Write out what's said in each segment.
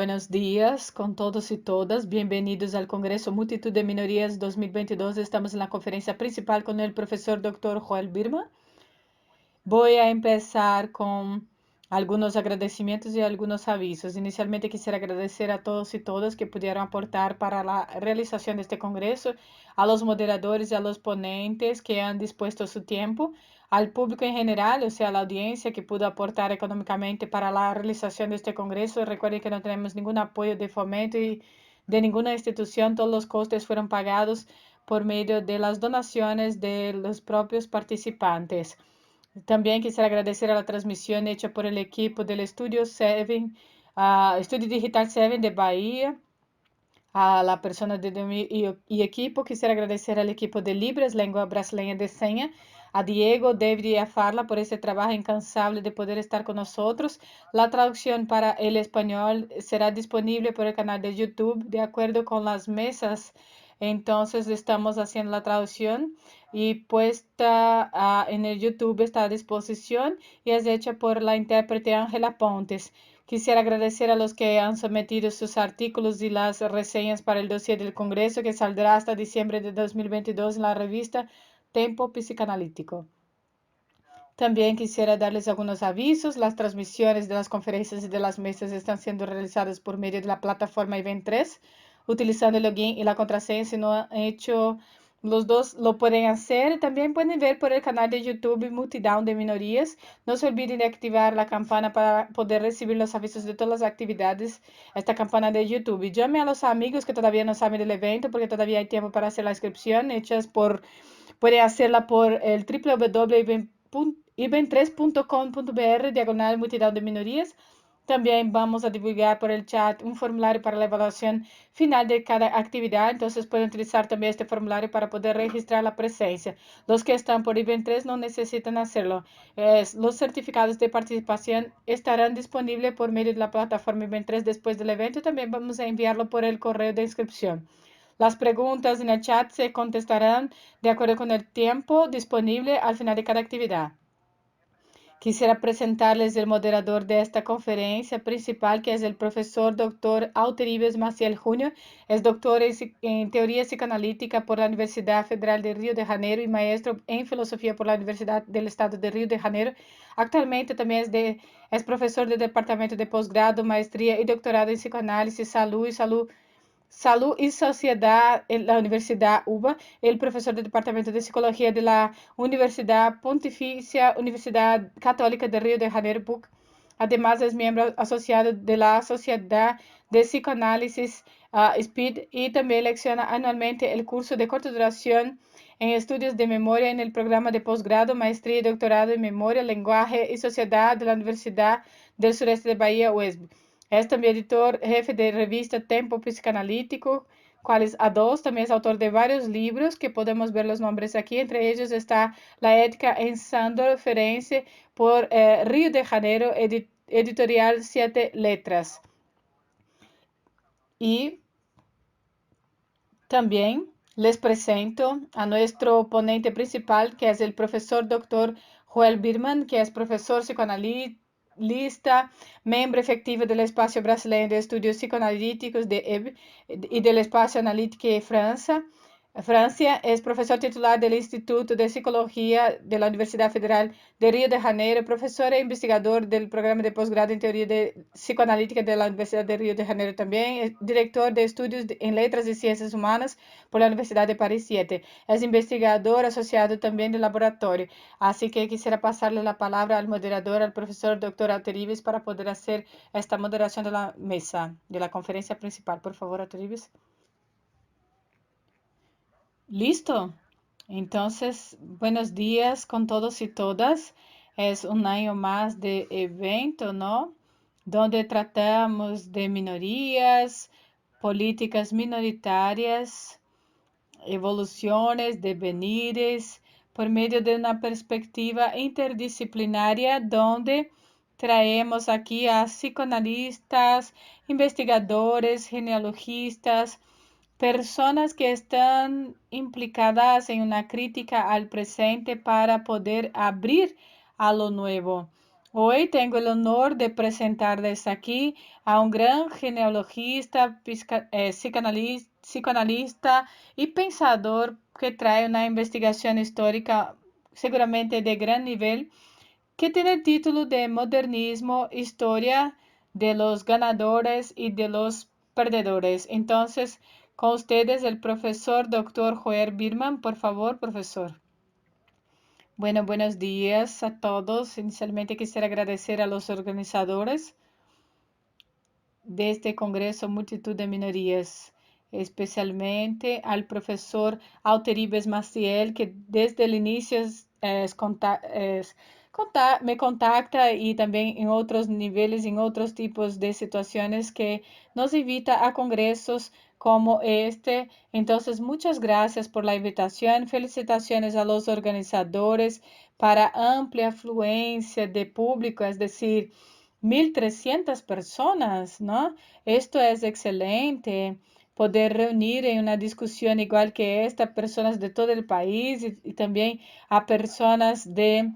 Buenos días con todos y todas. Bienvenidos al Congreso Multitud de Minorías 2022. Estamos en la conferencia principal con el profesor Dr. Joel Birman. Voy a empezar con algunos agradecimientos y algunos avisos. Inicialmente quisiera agradecer a todos y todas que pudieron aportar para la realización de este congreso, a los moderadores y a los ponentes que han dispuesto su tiempo, al público en general, o sea, a la audiencia que pudo aportar económicamente para la realización de este congreso. Recuerden que no tenemos ningún apoyo de fomento y de ninguna institución. Todos los costes fueron pagados por medio de las donaciones de los propios participantes. También quisiera agradecer a la transmisión hecha por el equipo del Estudio 7, Estudio Digital 7 de Bahía, a la persona de mi equipo. Quisiera agradecer al equipo de Libras, Lengua Brasileña de Seña, a Diego, David y a Farla por ese trabajo incansable de poder estar con nosotros. La traducción para el español será disponible por el canal de YouTube de acuerdo con las mesas. Entonces estamos haciendo la traducción y puesta en el YouTube está a disposición y es hecha por la intérprete Ángela Pontes. Quisiera agradecer a los que han sometido sus artículos y las reseñas para el dossier del Congreso que saldrá hasta diciembre de 2022 en la revista Tempo Psicanalítico. También quisiera darles algunos avisos. Las transmisiones de las conferencias y de las mesas están siendo realizadas por medio de la plataforma Event3, utilizando el login y la contraseña. Si no han hecho los dos, lo pueden hacer. También pueden ver por el canal de YouTube Multidown de Minorías. No se olviden de activar la campana para poder recibir los avisos de todas las actividades. Esta campana de YouTube. Llame a los amigos que todavía no saben del evento, porque todavía hay tiempo para hacer la inscripción. Puede hacerla por el www.iben3.com.br /multidown de minorías. También vamos a divulgar por el chat un formulario para la evaluación final de cada actividad. Entonces pueden utilizar también este formulario para poder registrar la presencia. Los que están por IBEN3 no necesitan hacerlo. Los certificados de participación estarán disponibles por medio de la plataforma IBEN3 después del evento. También vamos a enviarlo por el correo de inscripción. Las preguntas en el chat se contestarán de acuerdo con el tiempo disponible al final de cada actividad. Quisiera presentarles el moderador de esta conferencia principal, que es el profesor Dr. Alteribes Maciel Jr. Es doctor en teoría psicoanalítica por la Universidad Federal de Río de Janeiro y maestro en filosofía por la Universidad del Estado de Río de Janeiro. Actualmente también es profesor del departamento de posgrado, maestría y doctorado en psicoanálisis, Salud y Sociedad en la Universidad UBA, el profesor del Departamento de Psicología de la Universidad Pontificia Universidad Católica de Río de Janeiro, PUC. Además, es miembro asociado de la Sociedad de Psicoanálisis SPID y también lecciona anualmente el curso de corta duración en estudios de memoria en el programa de posgrado, maestría y doctorado en memoria, lenguaje y sociedad de la Universidad del Sureste de Bahía, UESB. Es también editor jefe de revista Tempo Psicanalítico, cuales a dos. También es autor de varios libros que podemos ver los nombres aquí. Entre ellos está La ética en Sandor Ferenczi por Río de Janeiro, editorial 7 Letras. Y también les presento a nuestro ponente principal, que es el profesor Dr. Joel Birman, que es profesor psicoanalista, miembro efectivo del Espacio Brasileño de Estudios Psicoanalíticos de EB y del Espacio Analítico de Francia. Es profesor titular del Instituto de Psicología de la Universidad Federal de Río de Janeiro, profesor e investigador del programa de posgrado en teoría de psicoanalítica de la Universidad de Río de Janeiro también, es director de estudios en letras y ciencias humanas por la Universidad de París 7. Es investigador asociado también del laboratorio. Así que quisiera pasarle la palabra al moderador, al profesor Dr. Alteribes, para poder hacer esta moderación de la mesa, de la conferencia principal. Por favor, Alteribes. Listo. Entonces, buenos días con todos y todas. Es un año más de evento, ¿no? Donde tratamos de minorías, políticas minoritarias, evoluciones, devenires, por medio de una perspectiva interdisciplinaria, donde traemos aquí a psicoanalistas, investigadores, genealogistas, personas que están implicadas en una crítica al presente para poder abrir a lo nuevo. Hoy tengo el honor de presentarles aquí a un gran genealogista, psicoanalista y pensador que trae una investigación histórica seguramente de gran nivel, que tiene el título de Modernismo, Historia de los ganadores y de los perdedores. Entonces, con ustedes el profesor Dr. Joel Birman. Por favor, profesor. Bueno, buenos días a todos. Inicialmente quisiera agradecer a los organizadores de este Congreso Multitud de Minorías, especialmente al profesor Alteribes Maciel, que desde el inicio me contacta y también en otros niveles, en otros tipos de situaciones que nos invita a congresos como este. Entonces, muchas gracias por la invitación. Felicitaciones a los organizadores para amplia afluencia de público, es decir, 1.300 personas, ¿no? Esto es excelente, poder reunir en una discusión igual que esta personas de todo el país y también a personas de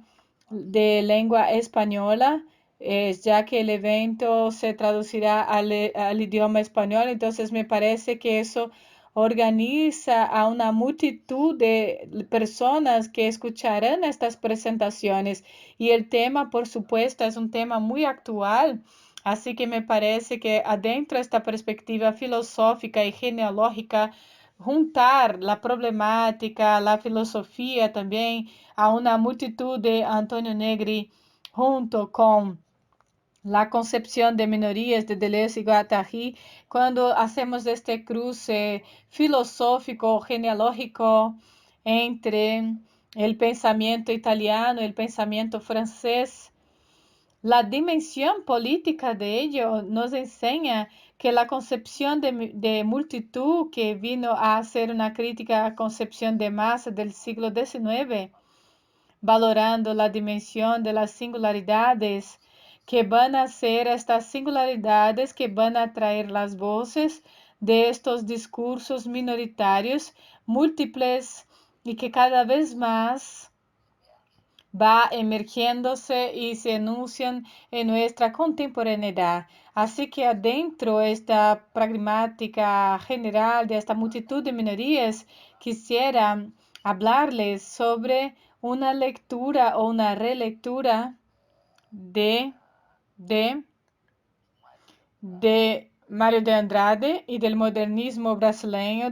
lengua española, ya que el evento se traducirá al idioma español. Entonces me parece que eso organiza a una multitud de personas que escucharán estas presentaciones, y el tema, por supuesto, es un tema muy actual. Así que me parece que adentro de esta perspectiva filosófica y genealógica, juntar la problemática, la filosofía también a una multitud de Antonio Negri, junto con la concepción de minorías de Deleuze y Guattari, cuando hacemos este cruce filosófico, genealógico entre el pensamiento italiano y el pensamiento francés, la dimensión política de ello nos enseña que la concepción de multitud, que vino a hacer una crítica a la concepción de masa del siglo XIX, valorando la dimensión de las singularidades, que van a ser estas singularidades que van a traer las voces de estos discursos minoritarios múltiples y que cada vez más va emergiéndose y se enuncian en nuestra contemporaneidad. Así que adentro de esta pragmática general de esta multitud de minorías, quisiera hablarles sobre una lectura o una relectura de, de Mário de Andrade y del modernismo brasileño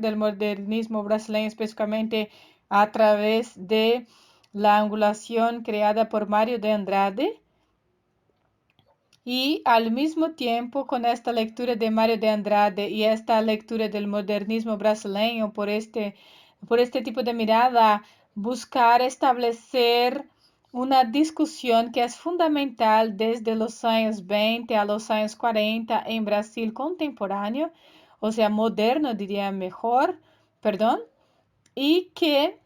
específicamente a través de la angulación creada por Mário de Andrade. Y al mismo tiempo, con esta lectura de Mário de Andrade y esta lectura del modernismo brasileño, por este tipo de mirada, buscar establecer una discusión que es fundamental desde los años 20 a los años 40 en Brasil contemporáneo, o sea, moderno diría mejor, perdón, y que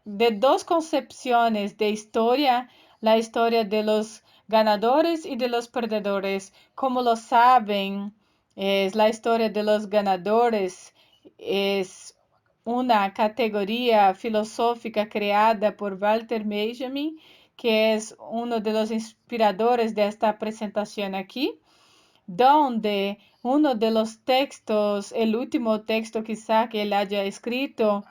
de dos concepciones de historia, la historia de los ganadores y de los perdedores. Como lo saben, es la historia de los ganadores es una categoría filosófica creada por Walter Benjamin, que es uno de los inspiradores de esta presentación aquí, donde uno de los textos, el último texto quizá que él haya escrito,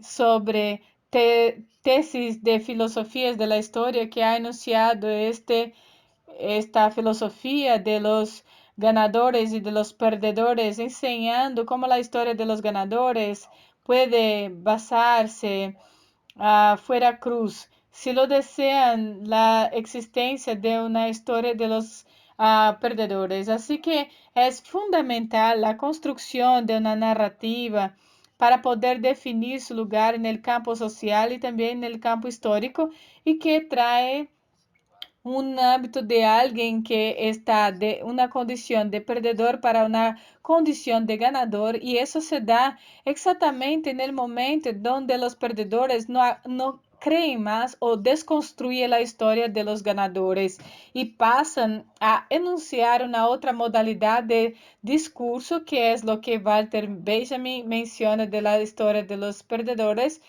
sobre tesis de filosofías de la historia, que ha enunciado esta filosofía de los ganadores y de los perdedores, enseñando cómo la historia de los ganadores puede basarse fuera cruz, si lo desean, la existencia de una historia de los perdedores. Así que es fundamental la construcción de una narrativa para poder definir su lugar en el campo social y también en el campo histórico, y que trae un hábito de alguien que está de una condición de perdedor para una condición de ganador, y eso se da exactamente en el momento donde los perdedores no creen más o desconstruyen la historia de los ganadores y pasan a enunciar una otra modalidad de discurso, que es lo que Walter Benjamin menciona de la historia de los perdedores,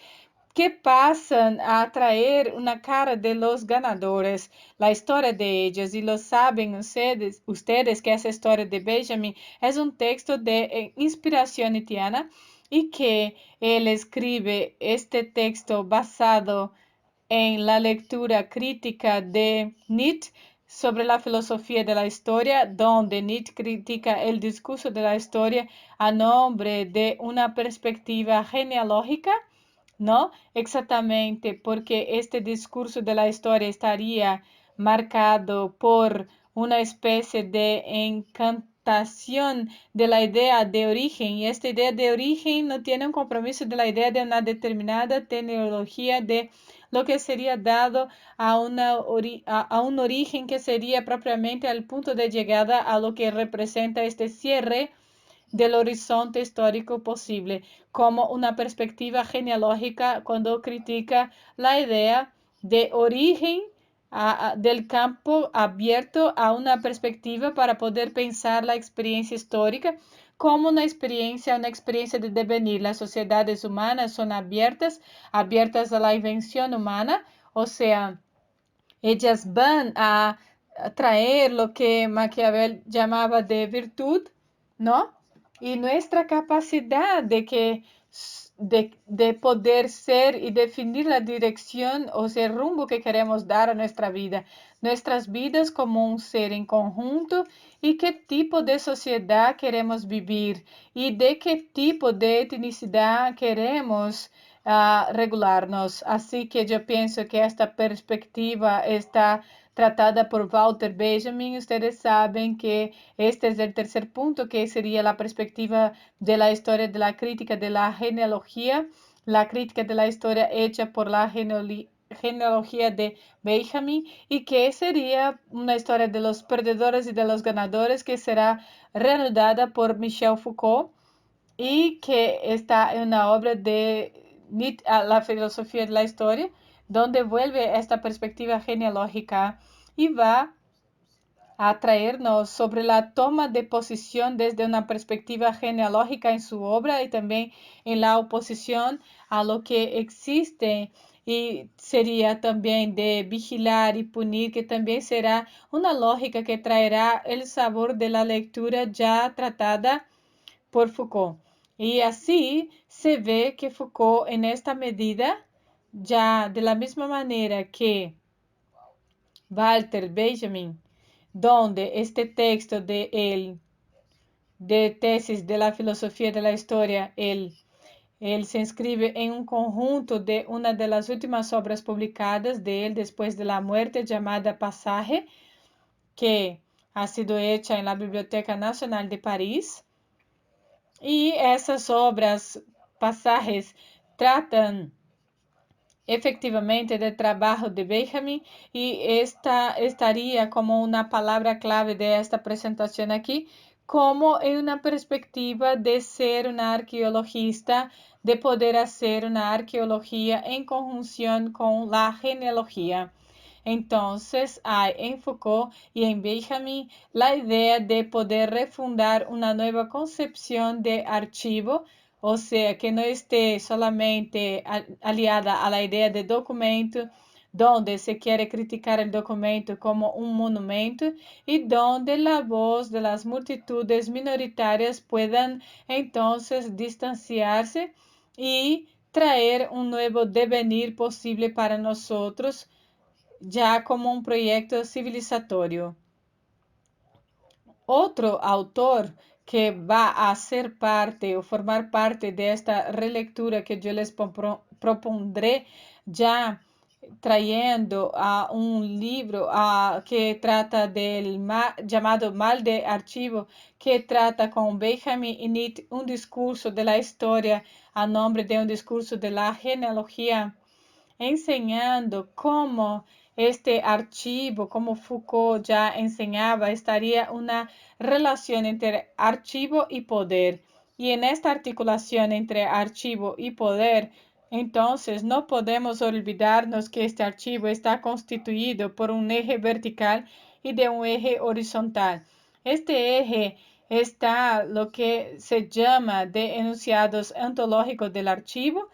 que pasan a traer una cara de los ganadores, la historia de ellos, y lo saben ustedes que esa historia de Benjamin es un texto de inspiración haitiana y que él escribe este texto basado en la lectura crítica de Nietzsche sobre la filosofía de la historia, donde Nietzsche critica el discurso de la historia a nombre de una perspectiva genealógica, ¿no? Exactamente, porque este discurso de la historia estaría marcado por una especie de encantación de la idea de origen, y esta idea de origen no tiene un compromiso de la idea de una determinada tecnología de lo que sería dado a un origen que sería propiamente al punto de llegada a lo que representa este cierre del horizonte histórico posible, como una perspectiva genealógica cuando critica la idea de origen del campo abierto a una perspectiva para poder pensar la experiencia histórica como una experiencia de devenir. Las sociedades humanas son abiertas, abiertas a la invención humana, o sea, ellas van a traer lo que Maquiavel llamaba de virtud, ¿no? Y nuestra capacidad de poder ser y definir la dirección o sea, el rumbo que queremos dar a nuestra vida, nuestras vidas como un ser en conjunto y qué tipo de sociedad queremos vivir y de qué tipo de etnicidad queremos regularnos. Así que yo pienso que esta perspectiva está tratada por Walter Benjamin. Ustedes saben que este es el tercer punto, que sería la perspectiva de la historia de la crítica de la genealogía, la crítica de la historia hecha por la genealogía de Benjamin, y que sería una historia de los perdedores y de los ganadores que será reanudada por Michel Foucault y que está en una obra de la filosofía de la historia, donde vuelve esta perspectiva genealógica y va a traernos sobre la toma de posición desde una perspectiva genealógica en su obra y también en la oposición a lo que existe, y sería también de vigilar y punir, que también será una lógica que traerá el sabor de la lectura ya tratada por Foucault. Y así se ve que Foucault en esta medida, ya de la misma manera que Walter Benjamin, donde este texto de tesis de la filosofía de la historia, él se inscribe en un conjunto de una de las últimas obras publicadas de él después de la muerte, llamada Pasaje, que ha sido hecha en la Biblioteca Nacional de París. Y essas obras, pasajes, tratan efectivamente del trabajo de Benjamin, y esta estaría como una palabra clave de esta presentación aquí, como en una perspectiva de ser una arqueologista, de poder hacer una arqueología en conjunción con la genealogía. Entonces, hay en Foucault y en Benjamin la idea de poder refundar una nueva concepción de archivo, o sea, que no esté solamente aliada a la idea de documento, donde se quiere criticar el documento como un monumento y donde la voz de las multitudes minoritarias puedan entonces distanciarse y traer un nuevo devenir posible para nosotros, ya como un proyecto civilizatorio. Otro autor que va a ser parte o formar parte de esta relectura que yo les propondré, ya trayendo a un libro que trata del llamado Mal de Archivo, que trata con Benjamin y Nietzsche un discurso de la historia a nombre de un discurso de la genealogía, enseñando cómo este archivo, como Foucault ya enseñaba, estaría una relación entre archivo y poder. Y en esta articulación entre archivo y poder, entonces no podemos olvidarnos que este archivo está constituido por un eje vertical y de un eje horizontal. Este eje está lo que se llama de enunciados ontológicos del archivo,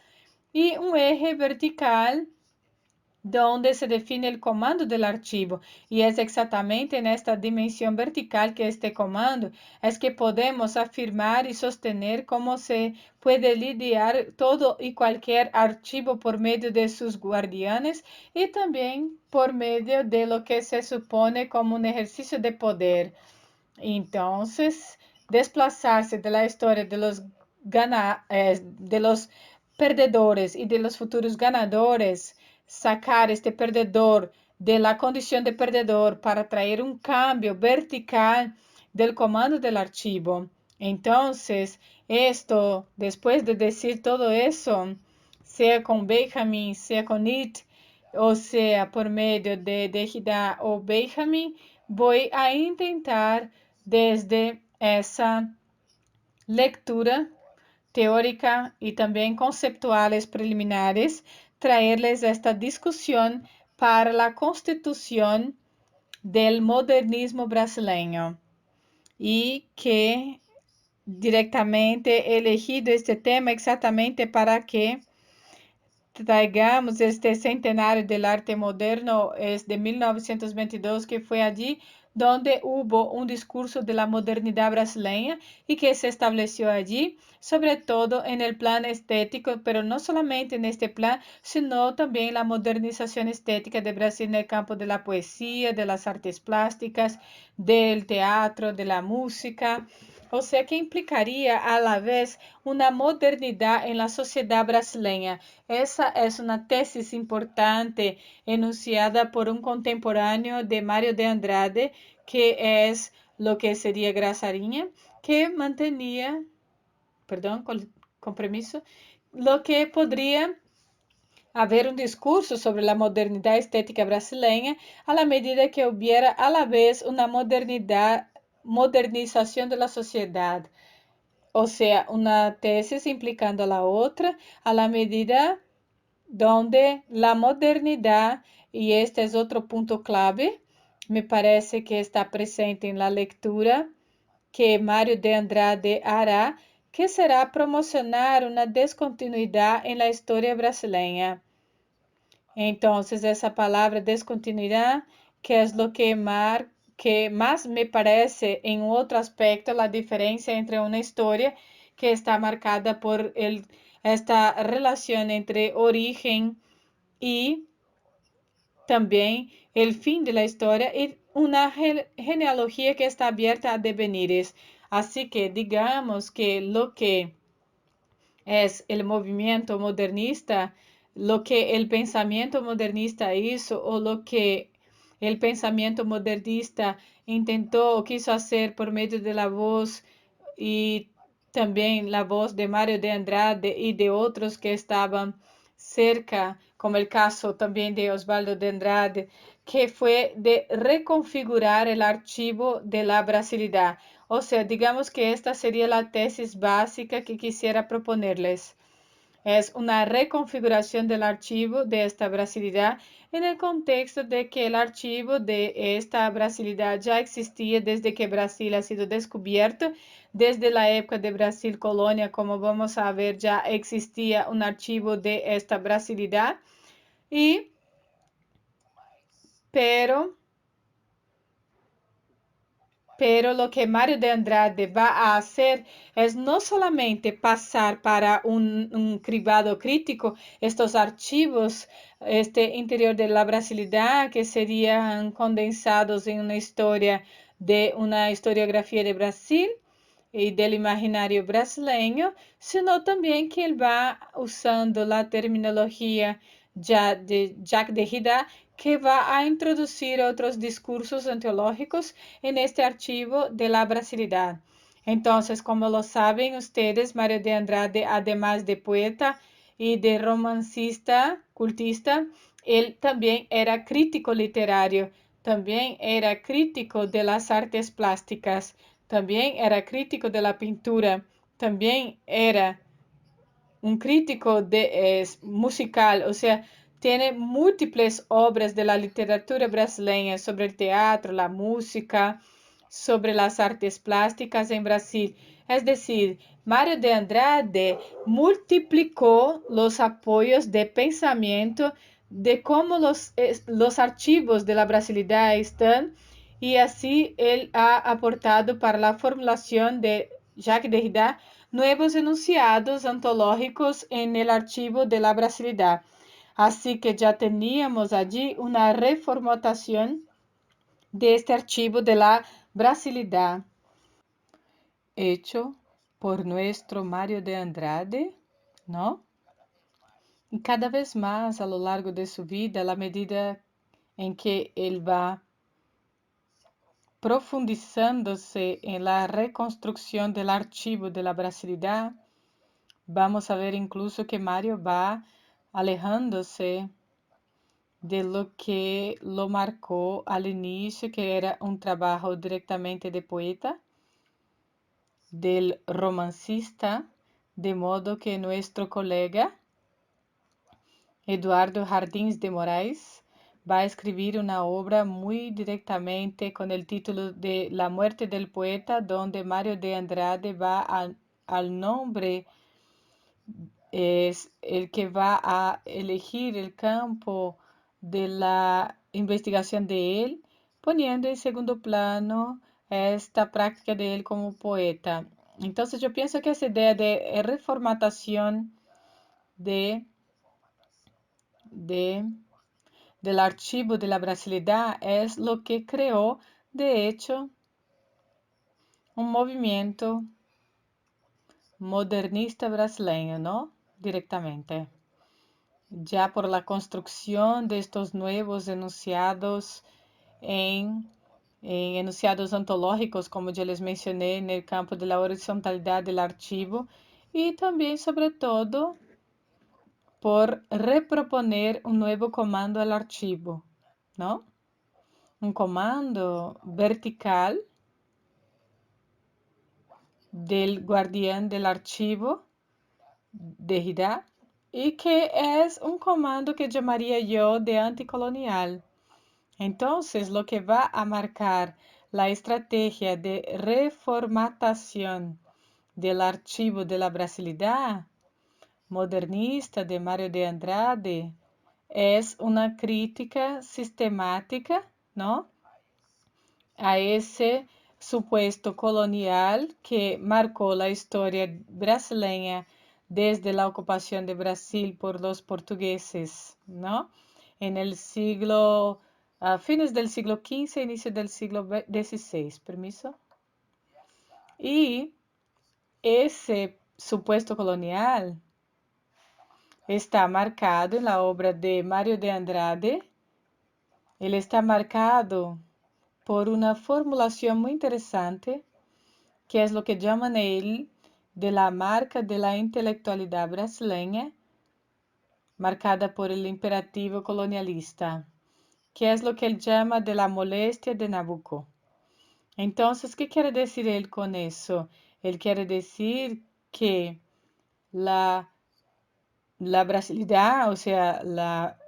y un eje vertical donde se define el comando del archivo. Y es exactamente en esta dimensión vertical que este comando es que podemos afirmar y sostener cómo se puede lidiar todo y cualquier archivo por medio de sus guardianes y también por medio de lo que se supone como un ejercicio de poder. Entonces, desplazarse de la historia de los perdedores y de los futuros ganadores, sacar este perdedor de la condición de perdedor para traer un cambio vertical del comando del archivo. Entonces, esto, después de decir todo eso, sea con Benjamin, sea con It, o sea por medio de Derrida o Benjamin, voy a intentar desde esa lectura teórica y también conceptuales preliminares, traerles esta discusión para la constitución del modernismo brasileño y que directamente he elegido este tema exactamente para que traigamos este centenario del arte moderno, es de 1922, que fue allí donde hubo un discurso de la modernidad brasileña y que se estableció allí, sobre todo en el plan estético, pero no solamente en este plan, sino también la modernización estética de Brasil en el campo de la poesía, de las artes plásticas, del teatro, de la música. O sea, que implicaría a la vez una modernidad en la sociedad brasileña. Esa es una tesis importante enunciada por un contemporáneo de Mário de Andrade, que es lo que sería Graçarinha, que mantenía, perdón, con permiso, lo que podría haber un discurso sobre la modernidad estética brasileña a la medida que hubiera a la vez una modernización de la sociedad. O sea, una tesis implicando a la otra a la medida donde la modernidad, y este es otro punto clave, me parece que está presente en la lectura que Mário de Andrade hará, que será promocionar una descontinuidad en la historia brasileña. Entonces, esa palabra descontinuidad, que es lo que más me parece en otro aspecto la diferencia entre una historia que está marcada por esta relación entre origen y también el fin de la historia y una genealogía que está abierta a devenires. Así que digamos que lo que es el movimiento modernista, lo que el pensamiento modernista hizo o lo que el pensamiento modernista intentó o quiso hacer por medio de la voz y también la voz de Mário de Andrade y de otros que estaban cerca, como el caso también de Osvaldo de Andrade, que fue de reconfigurar el archivo de la brasilidad. O sea, digamos que esta sería la tesis básica que quisiera proponerles. Es una reconfiguración del archivo de esta brasilidad en el contexto de que el archivo de esta brasilidad ya existía desde que Brasil ha sido descubierto, desde la época de Brasil colonia, como vamos a ver, ya existía un archivo de esta brasilidad, pero lo que Mário de Andrade va a hacer es no solamente pasar para un cribado crítico estos archivos interior de la brasilidad que serían condensados en una historia de una historiografía de Brasil y del imaginario brasileño, sino también que él va usando la terminología ya de Jacques Derrida, que va a introducir otros discursos antológicos en este archivo de la brasilidad. Entonces, como lo saben ustedes, Mário de Andrade, además de poeta y de romancista, cultista, él también era crítico literario, también era crítico de las artes plásticas, también era crítico de la pintura, también era un crítico musical, o sea, tiene múltiples obras de la literatura brasileña sobre el teatro, la música, sobre las artes plásticas en Brasil. Es decir, Mario de Andrade multiplicó los apoyos de pensamiento de cómo los archivos de la brasilidad están, y así él ha aportado para la formulación de Jacques Derrida nuevos enunciados ontológicos en el archivo de la brasilidad. Así que ya teníamos allí una reformatación de este archivo de la brasilidad, hecho por nuestro Mario de Andrade, ¿no? Y cada vez más a lo largo de su vida, a la medida en que él va profundizándose en la reconstrucción del archivo de la brasilidad, vamos a ver incluso que Mario va alejándose de lo que lo marcó al inicio, que era un trabajo directamente de poeta, del romancista, de modo que nuestro colega Eduardo Jardins de Moraes va a escribir una obra muy directamente con el título de La muerte del poeta, donde Mario de Andrade va al nombre, es el que va a elegir el campo de la investigación de él, poniendo en segundo plano esta práctica de él como poeta. Entonces yo pienso que esa idea de reformatación de, de, del archivo de la brasilidad es lo que creó, de hecho, un movimiento modernista brasileño, ¿no? Directamente. Ya por la construcción de estos nuevos enunciados en enunciados ontológicos, como ya les mencioné, en el campo de la horizontalidad del archivo, y también, sobre todo, por reproponer un nuevo comando al archivo, ¿no? Un comando vertical del guardián del archivo, Derrida, y que es un comando que llamaría yo de anticolonial. Entonces, lo que va a marcar la estrategia de reformatación del archivo de la brasilidad modernista de Mario de Andrade es una crítica sistemática, ¿no?, a ese supuesto colonial que marcó la historia brasileña desde la ocupación de Brasil por los portugueses, ¿no? En el siglo, a fines del siglo XV, inicio del siglo XVI, permiso. Y ese supuesto colonial está marcado en la obra de Mario de Andrade. Ele está marcado por una formulación muy interesante, que es lo que llaman él de la marca de la intelectualidad brasileña, marcada por el imperativo colonialista, que es lo que él llama de la molestia de Nabucco. Entonces, ¿qué quiere decir él con eso? Él quiere decir que la brasilidad, o sea,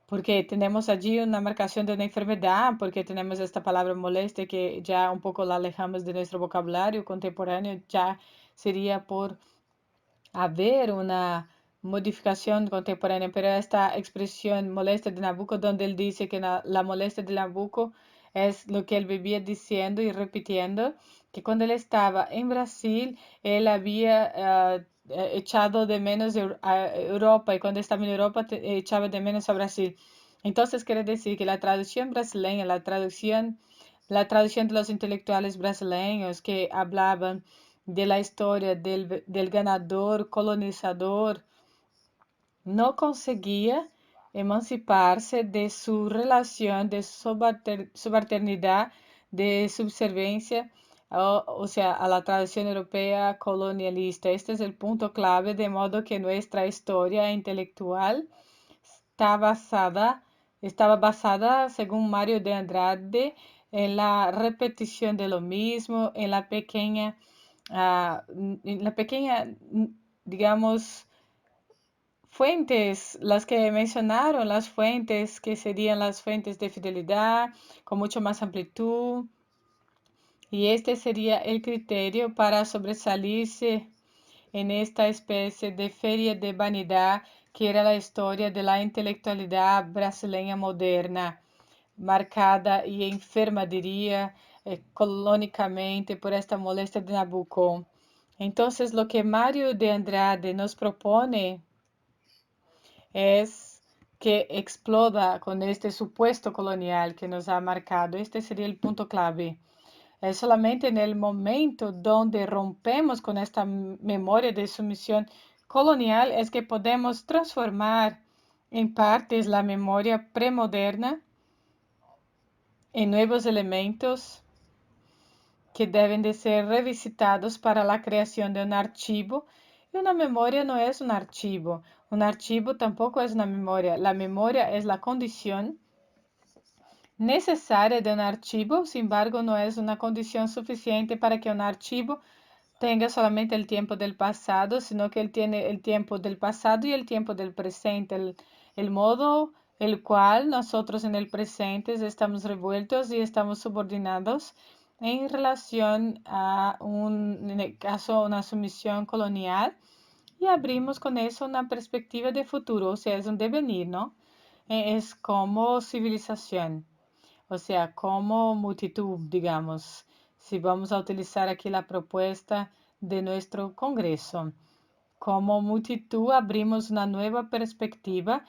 porque tenemos allí una marcación de una enfermedad, porque tenemos esta palabra molestia que ya un poco la alejamos de nuestro vocabulario contemporáneo, ya sería por haber una modificación contemporánea, pero esta expresión molestia de Nabucco, donde él dice que la molestia de Nabucco es lo que él vivía diciendo y repitiendo, que cuando él estaba en Brasil, él había echado de menos a Europa, y cuando estaba en Europa echaba de menos a Brasil. Entonces quiere decir que la traducción brasileña, la traducción de los intelectuales brasileños que hablaban de la historia del ganador colonizador, no conseguía emanciparse de su relación de subalternidad, de subserviencia, o sea, a la tradición europea colonialista. Este es el punto clave, de modo que nuestra historia intelectual estaba basada, según Mario de Andrade, en la repetición de lo mismo, en la pequeña, digamos, fuentes, las que mencionaron, las fuentes que serían las fuentes de fidelidad, con mucho más amplitud, Y este sería el criterio para sobresalirse en esta especie de feria de vanidad que era la historia de la intelectualidad brasileña moderna, marcada y enferma, diría, colónicamente por esta molestia de Nabucco. Entonces, lo que Mario de Andrade nos propone es que exploda con este supuesto colonial que nos ha marcado. Este sería el punto clave. Es solamente en el momento donde rompemos con esta memoria de sumisión colonial es que podemos transformar en partes la memoria premoderna en nuevos elementos que deben de ser revisitados para la creación de un archivo. Y una memoria no es un archivo. Un archivo tampoco es una memoria. La memoria es la condición necesaria de un archivo, sin embargo, no es una condición suficiente para que un archivo tenga solamente el tiempo del pasado, sino que él tiene el tiempo del pasado y el tiempo del presente, el modo el cual nosotros en el presente estamos revueltos y estamos subordinados en relación a en el caso, una sumisión colonial y abrimos con eso una perspectiva de futuro, o sea, es un devenir, ¿no? Es como civilización. O sea, como multitud, digamos, si vamos a utilizar aquí la propuesta de nuestro Congreso. Como multitud abrimos una nueva perspectiva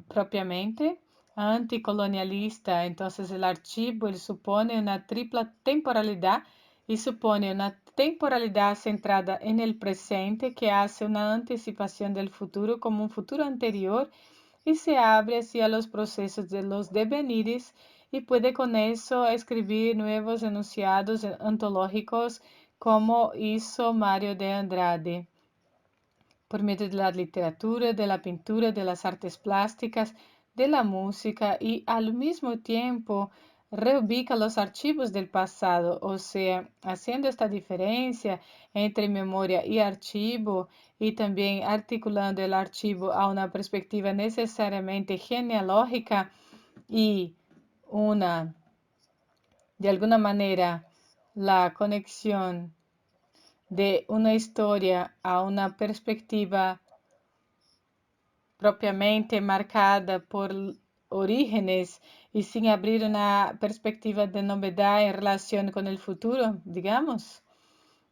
propiamente anticolonialista. Entonces el archivo él supone una tripla temporalidad y supone una temporalidad centrada en el presente que hace una anticipación del futuro como un futuro anterior y se abre así a los procesos de los devenires y puede con eso escribir nuevos enunciados antológicos como hizo Mario de Andrade por medio de la literatura, de la pintura, de las artes plásticas, de la música y al mismo tiempo reubica los archivos del pasado, o sea, haciendo esta diferencia entre memoria y archivo y también articulando el archivo a una perspectiva necesariamente genealógica y una, de alguna manera, la conexión de una historia a una perspectiva propiamente marcada por orígenes y sin abrir una perspectiva de novedad en relación con el futuro, digamos.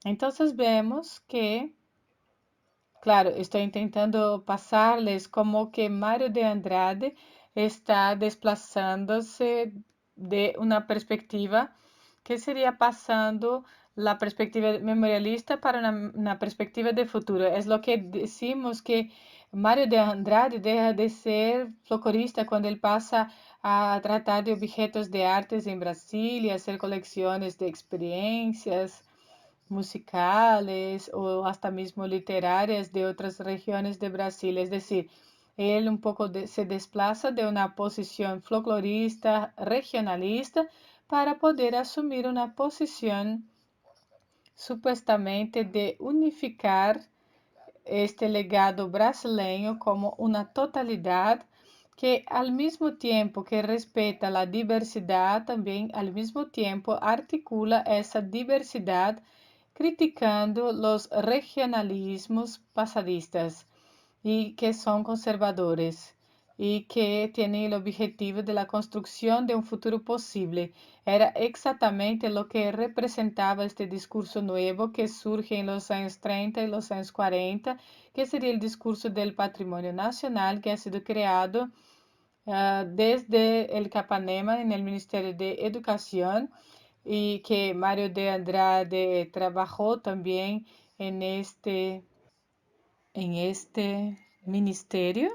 Entonces vemos que, claro, estoy intentando pasarles como que Mario de Andrade está desplazándose de una perspectiva que sería pasando la perspectiva memorialista para una perspectiva de futuro. Es lo que decimos que Mario de Andrade deja de ser folclorista cuando él pasa a tratar de objetos de artes en Brasil y hacer colecciones de experiencias musicales o hasta mismo literarias de otras regiones de Brasil. Es decir, él un poco se desplaza de una posición folclorista, regionalista, para poder asumir una posición supuestamente de unificar este legado brasileño como una totalidad que al mismo tiempo que respeta la diversidad, también al mismo tiempo articula esa diversidad criticando los regionalismos pasadistas y que son conservadores y que tienen el objetivo de la construcción de un futuro posible. Era exactamente lo que representaba este discurso nuevo que surge en los años 30 y los años 40, que sería el discurso del patrimonio nacional que ha sido creado desde el Capanema en el Ministerio de Educación y que Mario de Andrade trabajó también en este ministerio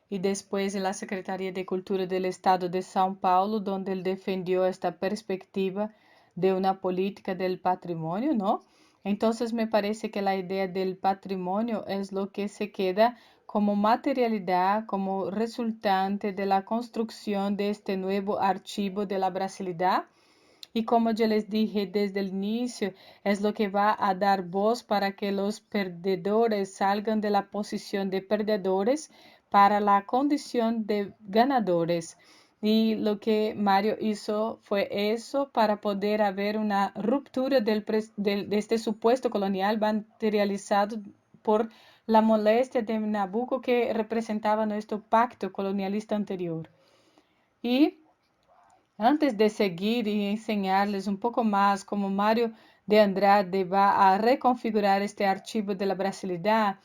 y después en la Secretaría de Cultura del Estado de São Paulo, donde él defendió esta perspectiva de una política del patrimonio, ¿no? Entonces me parece que la idea del patrimonio es lo que se queda como materialidad, como resultante de la construcción de este nuevo archivo de la brasilidad. Y como yo les dije desde el inicio, es lo que va a dar voz para que los perdedores salgan de la posición de perdedores para la condición de ganadores. Y lo que Mario hizo fue eso para poder haber una ruptura de este supuesto colonial materializado por la molestia de Nabucco que representaba nuestro pacto colonialista anterior. Y antes de seguir y enseñarles un poco más cómo Mario de Andrade va a reconfigurar este archivo de la brasilidad,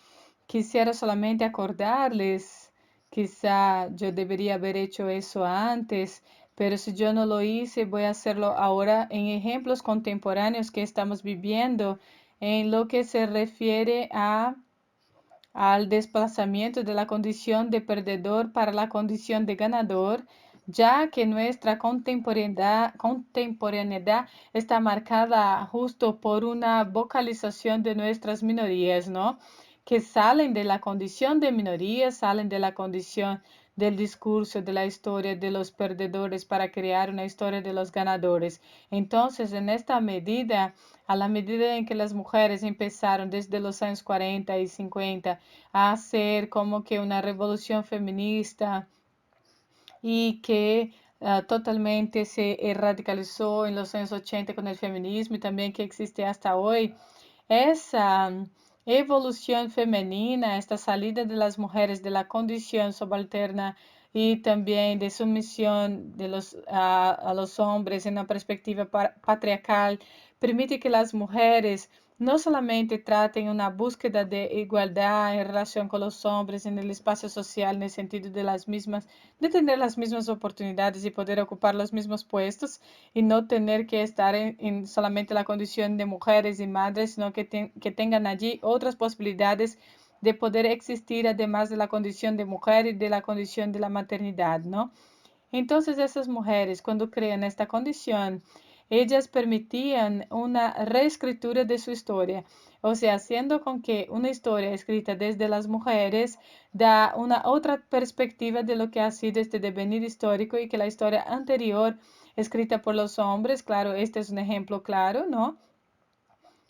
quisiera solamente acordarles, quizá yo debería haber hecho eso antes, pero si yo no lo hice, voy a hacerlo ahora en ejemplos contemporáneos que estamos viviendo en lo que se refiere al desplazamiento de la condición de perdedor para la condición de ganador, ya que nuestra contemporaneidad está marcada justo por una vocalización de nuestras minorías, ¿no? Que salen de la condición de minorías, salen de la condición del discurso, de la historia de los perdedores para crear una historia de los ganadores. Entonces, en esta medida, a la medida en que las mujeres empezaron desde los años 40 y 50 a hacer como que una revolución feminista y que totalmente se radicalizó en los años 80 con el feminismo y también que existe hasta hoy, esa evolución femenina, esta salida de las mujeres de la condición subalterna y también de sumisión a los hombres en una perspectiva patriarcal, permite que las mujeres no solamente traten una búsqueda de igualdad en relación con los hombres en el espacio social en el sentido de las mismas, de tener las mismas oportunidades y poder ocupar los mismos puestos y no tener que estar en solamente la condición de mujeres y madres, sino que tengan allí otras posibilidades de poder existir además de la condición de mujer y de la condición de la maternidad, ¿no? Entonces esas mujeres, cuando crean esta condición, ellas permitían una reescritura de su historia, o sea, haciendo con que una historia escrita desde las mujeres da una otra perspectiva de lo que ha sido este devenir histórico y que la historia anterior escrita por los hombres, claro, este es un ejemplo claro, ¿no?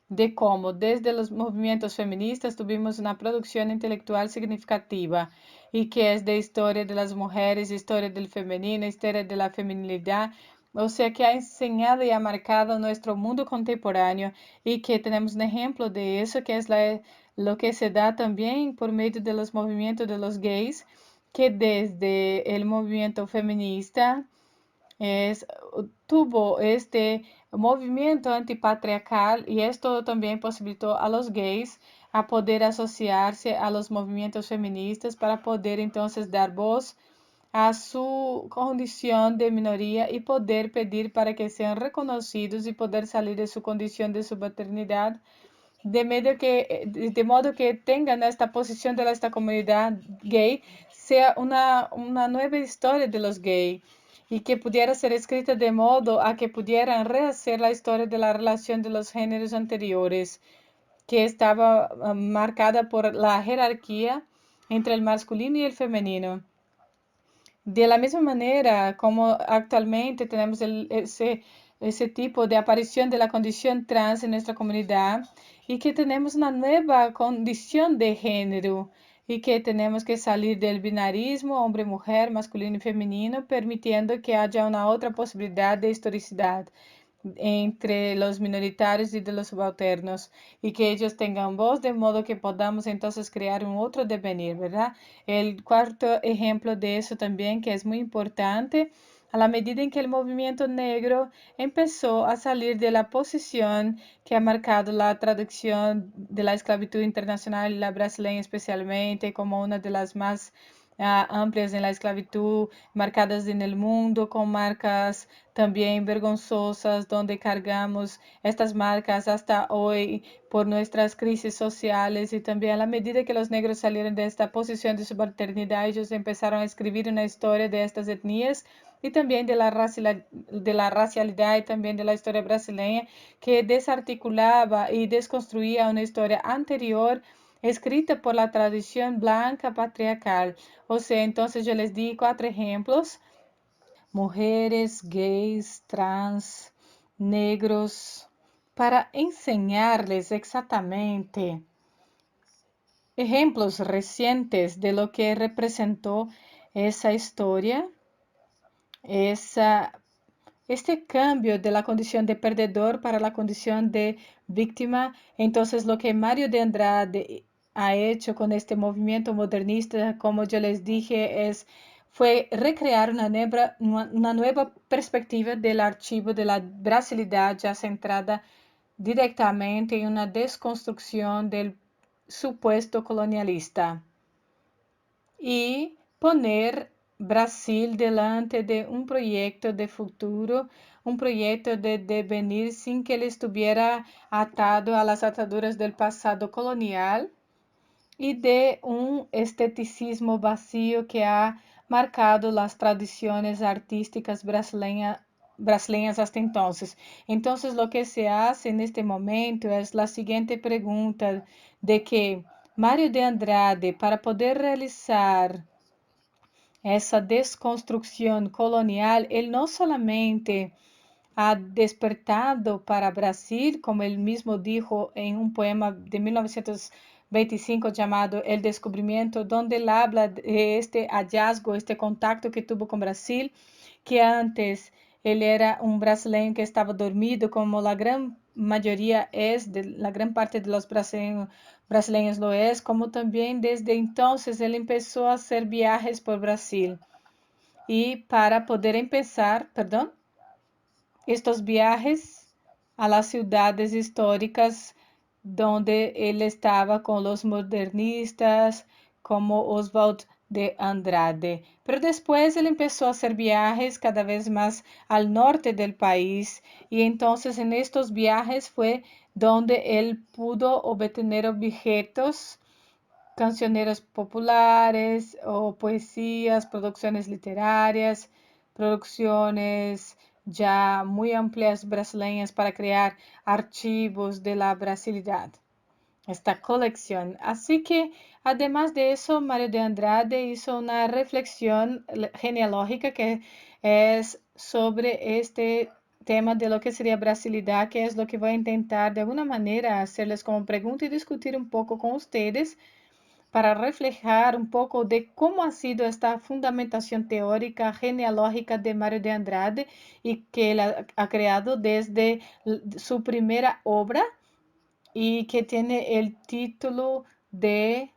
De cómo desde los movimientos feministas tuvimos una producción intelectual significativa y que es de historia de las mujeres, historia del femenino, historia de la feminilidad, o sea que ha enseñado y ha marcado nuestro mundo contemporáneo y que tenemos un ejemplo de eso que es lo que se da también por medio de los movimientos de los gays, que desde el movimiento feminista es, tuvo este movimiento antipatriarcal y esto también posibilitó a los gays a poder asociarse a los movimientos feministas para poder entonces dar voz a su condición de minoría y poder pedir para que sean reconocidos y poder salir de su condición de subalternidad de modo que tengan esta posición de esta comunidad gay sea una nueva historia de los gays y que pudiera ser escrita de modo a que pudieran rehacer la historia de la relación de los géneros anteriores, que estaba marcada por la jerarquía entre el masculino y el femenino. De la misma manera como actualmente tenemos ese tipo de aparición de la condición trans en nuestra comunidad y que tenemos una nueva condición de género y que tenemos que salir del binarismo hombre-mujer, masculino y femenino, permitiendo que haya una otra posibilidad de historicidad entre los minoritarios y de los subalternos y que ellos tengan voz de modo que podamos entonces crear un otro devenir, ¿verdad? El cuarto ejemplo de eso también que es muy importante, a la medida en que el movimiento negro empezó a salir de la posición que ha marcado la traducción de la esclavitud internacional y la brasileña especialmente como una de las más amplias en la esclavitud, marcadas en el mundo, con marcas también vergonzosas, donde cargamos estas marcas hasta hoy por nuestras crisis sociales y también a la medida que los negros salieron de esta posición de subalternidad, ellos empezaron a escribir una historia de estas etnias y también de la racialidad y también de la historia brasileña que desarticulaba y desconstruía una historia anterior escrita por la tradición blanca patriarcal. O sea, entonces yo les di 4 ejemplos: mujeres, gays, trans, negros, para enseñarles exactamente ejemplos recientes de lo que representó esa historia esa, este cambio de la condición de perdedor para la condición de víctima. Entonces, lo que Mario de Andrade ha hecho con este movimiento modernista, como yo les dije, fue recrear una nueva perspectiva del archivo de la brasilidad ya centrada directamente en una desconstrucción del supuesto colonialista y poner Brasil delante de un proyecto de futuro, un proyecto de devenir sin que él estuviera atado a las ataduras del pasado colonial y de un esteticismo vacío que ha marcado las tradiciones artísticas brasileñas hasta entonces. Entonces, lo que se hace en este momento es la siguiente pregunta de que Mário de Andrade, para poder realizar essa desconstrucción colonial, él no solamente ha despertado para Brasil, como él mismo dijo en un poema de 1925 llamado El Descubrimiento, donde él habla de este hallazgo, este contacto que tuvo con Brasil, que antes él era un brasileño que estaba dormido, como la gran mayoría es, la gran parte de los brasileños lo es, como también desde entonces él empezó a hacer viajes por Brasil. Y para poder empezar, perdón, estos viajes a las ciudades históricas donde él estaba con los modernistas como Oswald de Andrade. Pero después él empezó a hacer viajes cada vez más al norte del país y entonces en estos viajes fue donde él pudo obtener objetos, cancioneros populares o poesías, producciones literarias, producciones ya muy amplias brasileñas para crear archivos de la brasilidad, esta colección. Así que, además de eso, Mario de Andrade hizo una reflexión genealógica que es sobre este tema de lo que sería brasilidad, que es lo que voy a intentar de alguna manera hacerles como pregunta y discutir un poco con ustedes para reflejar un poco de cómo ha sido esta fundamentación teórica genealógica de Mario de Andrade y que él ha creado desde su primera obra y que tiene el título de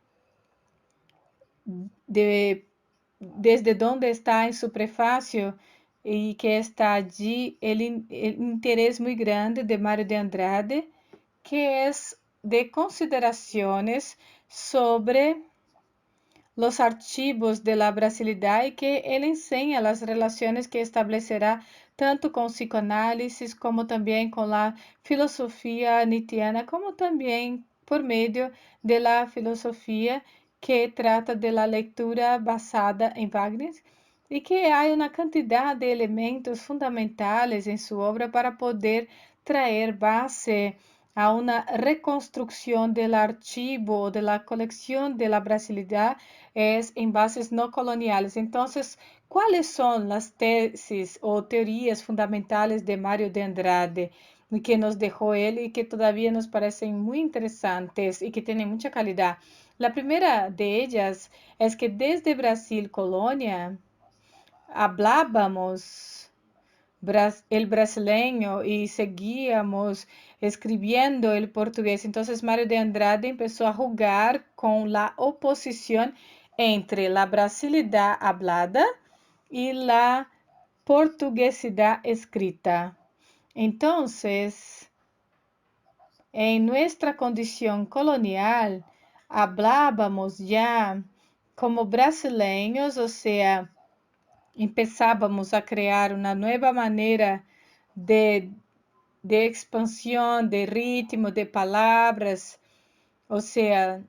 desde dónde está en su prefacio y que está allí el interés muy grande de Mario de Andrade, que es de consideraciones sobre los archivos de la brasilidad y que él enseña las relaciones que establecerá tanto con psicoanálisis como también con la filosofía nietzschiana, como también por medio de la filosofía que trata de la lectura basada en Wagner y que hay una cantidad de elementos fundamentales en su obra para poder traer base a una reconstrucción del archivo de la colección de la brasilidad es en bases no coloniales. Entonces, ¿cuáles son las tesis o teorías fundamentales de Mario de Andrade que nos dejó él y que todavía nos parecen muy interesantes y que tienen mucha calidad? La primera de ellas es que desde Brasil colonia hablábamos el brasileño y seguíamos escribiendo el portugués. Entonces Mario de Andrade empezó a jugar con la oposición entre la brasilidad hablada y la portuguesidad escrita. Entonces, en nuestra condición colonial, hablábamos ya como brasileños, o sea, empezábamos a crear una nueva manera de, de expansión, de ritmo, de palabras, o sea,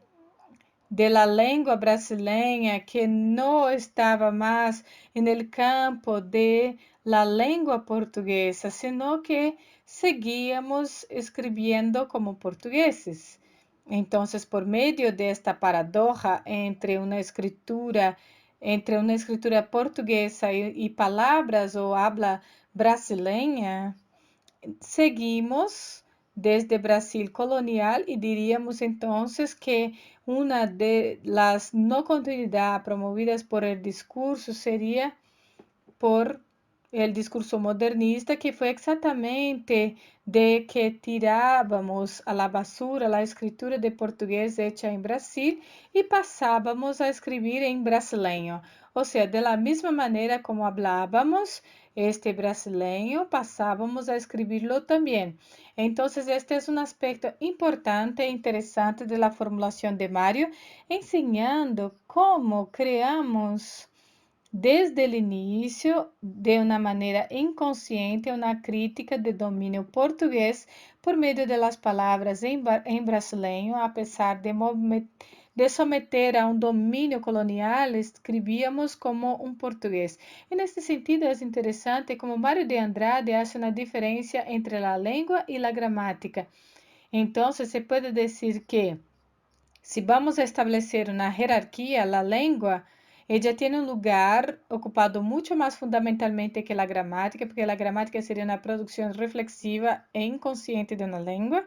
de la lengua brasileña que no estaba más en el campo de la lengua portuguesa, sino que seguíamos escribiendo como portugueses. Entonces, por medio de esta paradoja entre una escritura portuguesa y palabras o habla brasileña, seguimos desde Brasil colonial y diríamos entonces que una de las no continuidad promovidas por el discurso sería por el discurso modernista, que fue exactamente de que tirábamos a la basura la escritura de portugués hecha en Brasil y pasábamos a escribir en brasileño. O sea, de la misma manera como hablábamos este brasileño, pasábamos a escribirlo también. Entonces, este es un aspecto importante e interesante de la formulación de Mario, enseñando cómo creamos desde el inicio, de una manera inconsciente, una crítica de dominio portugués por medio de las palabras en brasileño, a pesar de someter a un dominio colonial, escribíamos como un portugués. En este sentido, es interesante como Mário de Andrade hace una diferencia entre la lengua y la gramática. Entonces, se puede decir que si vamos a establecer una jerarquía, la lengua, ella tiene un lugar ocupado mucho más fundamentalmente que la gramática, porque la gramática sería una producción reflexiva e inconsciente de una lengua,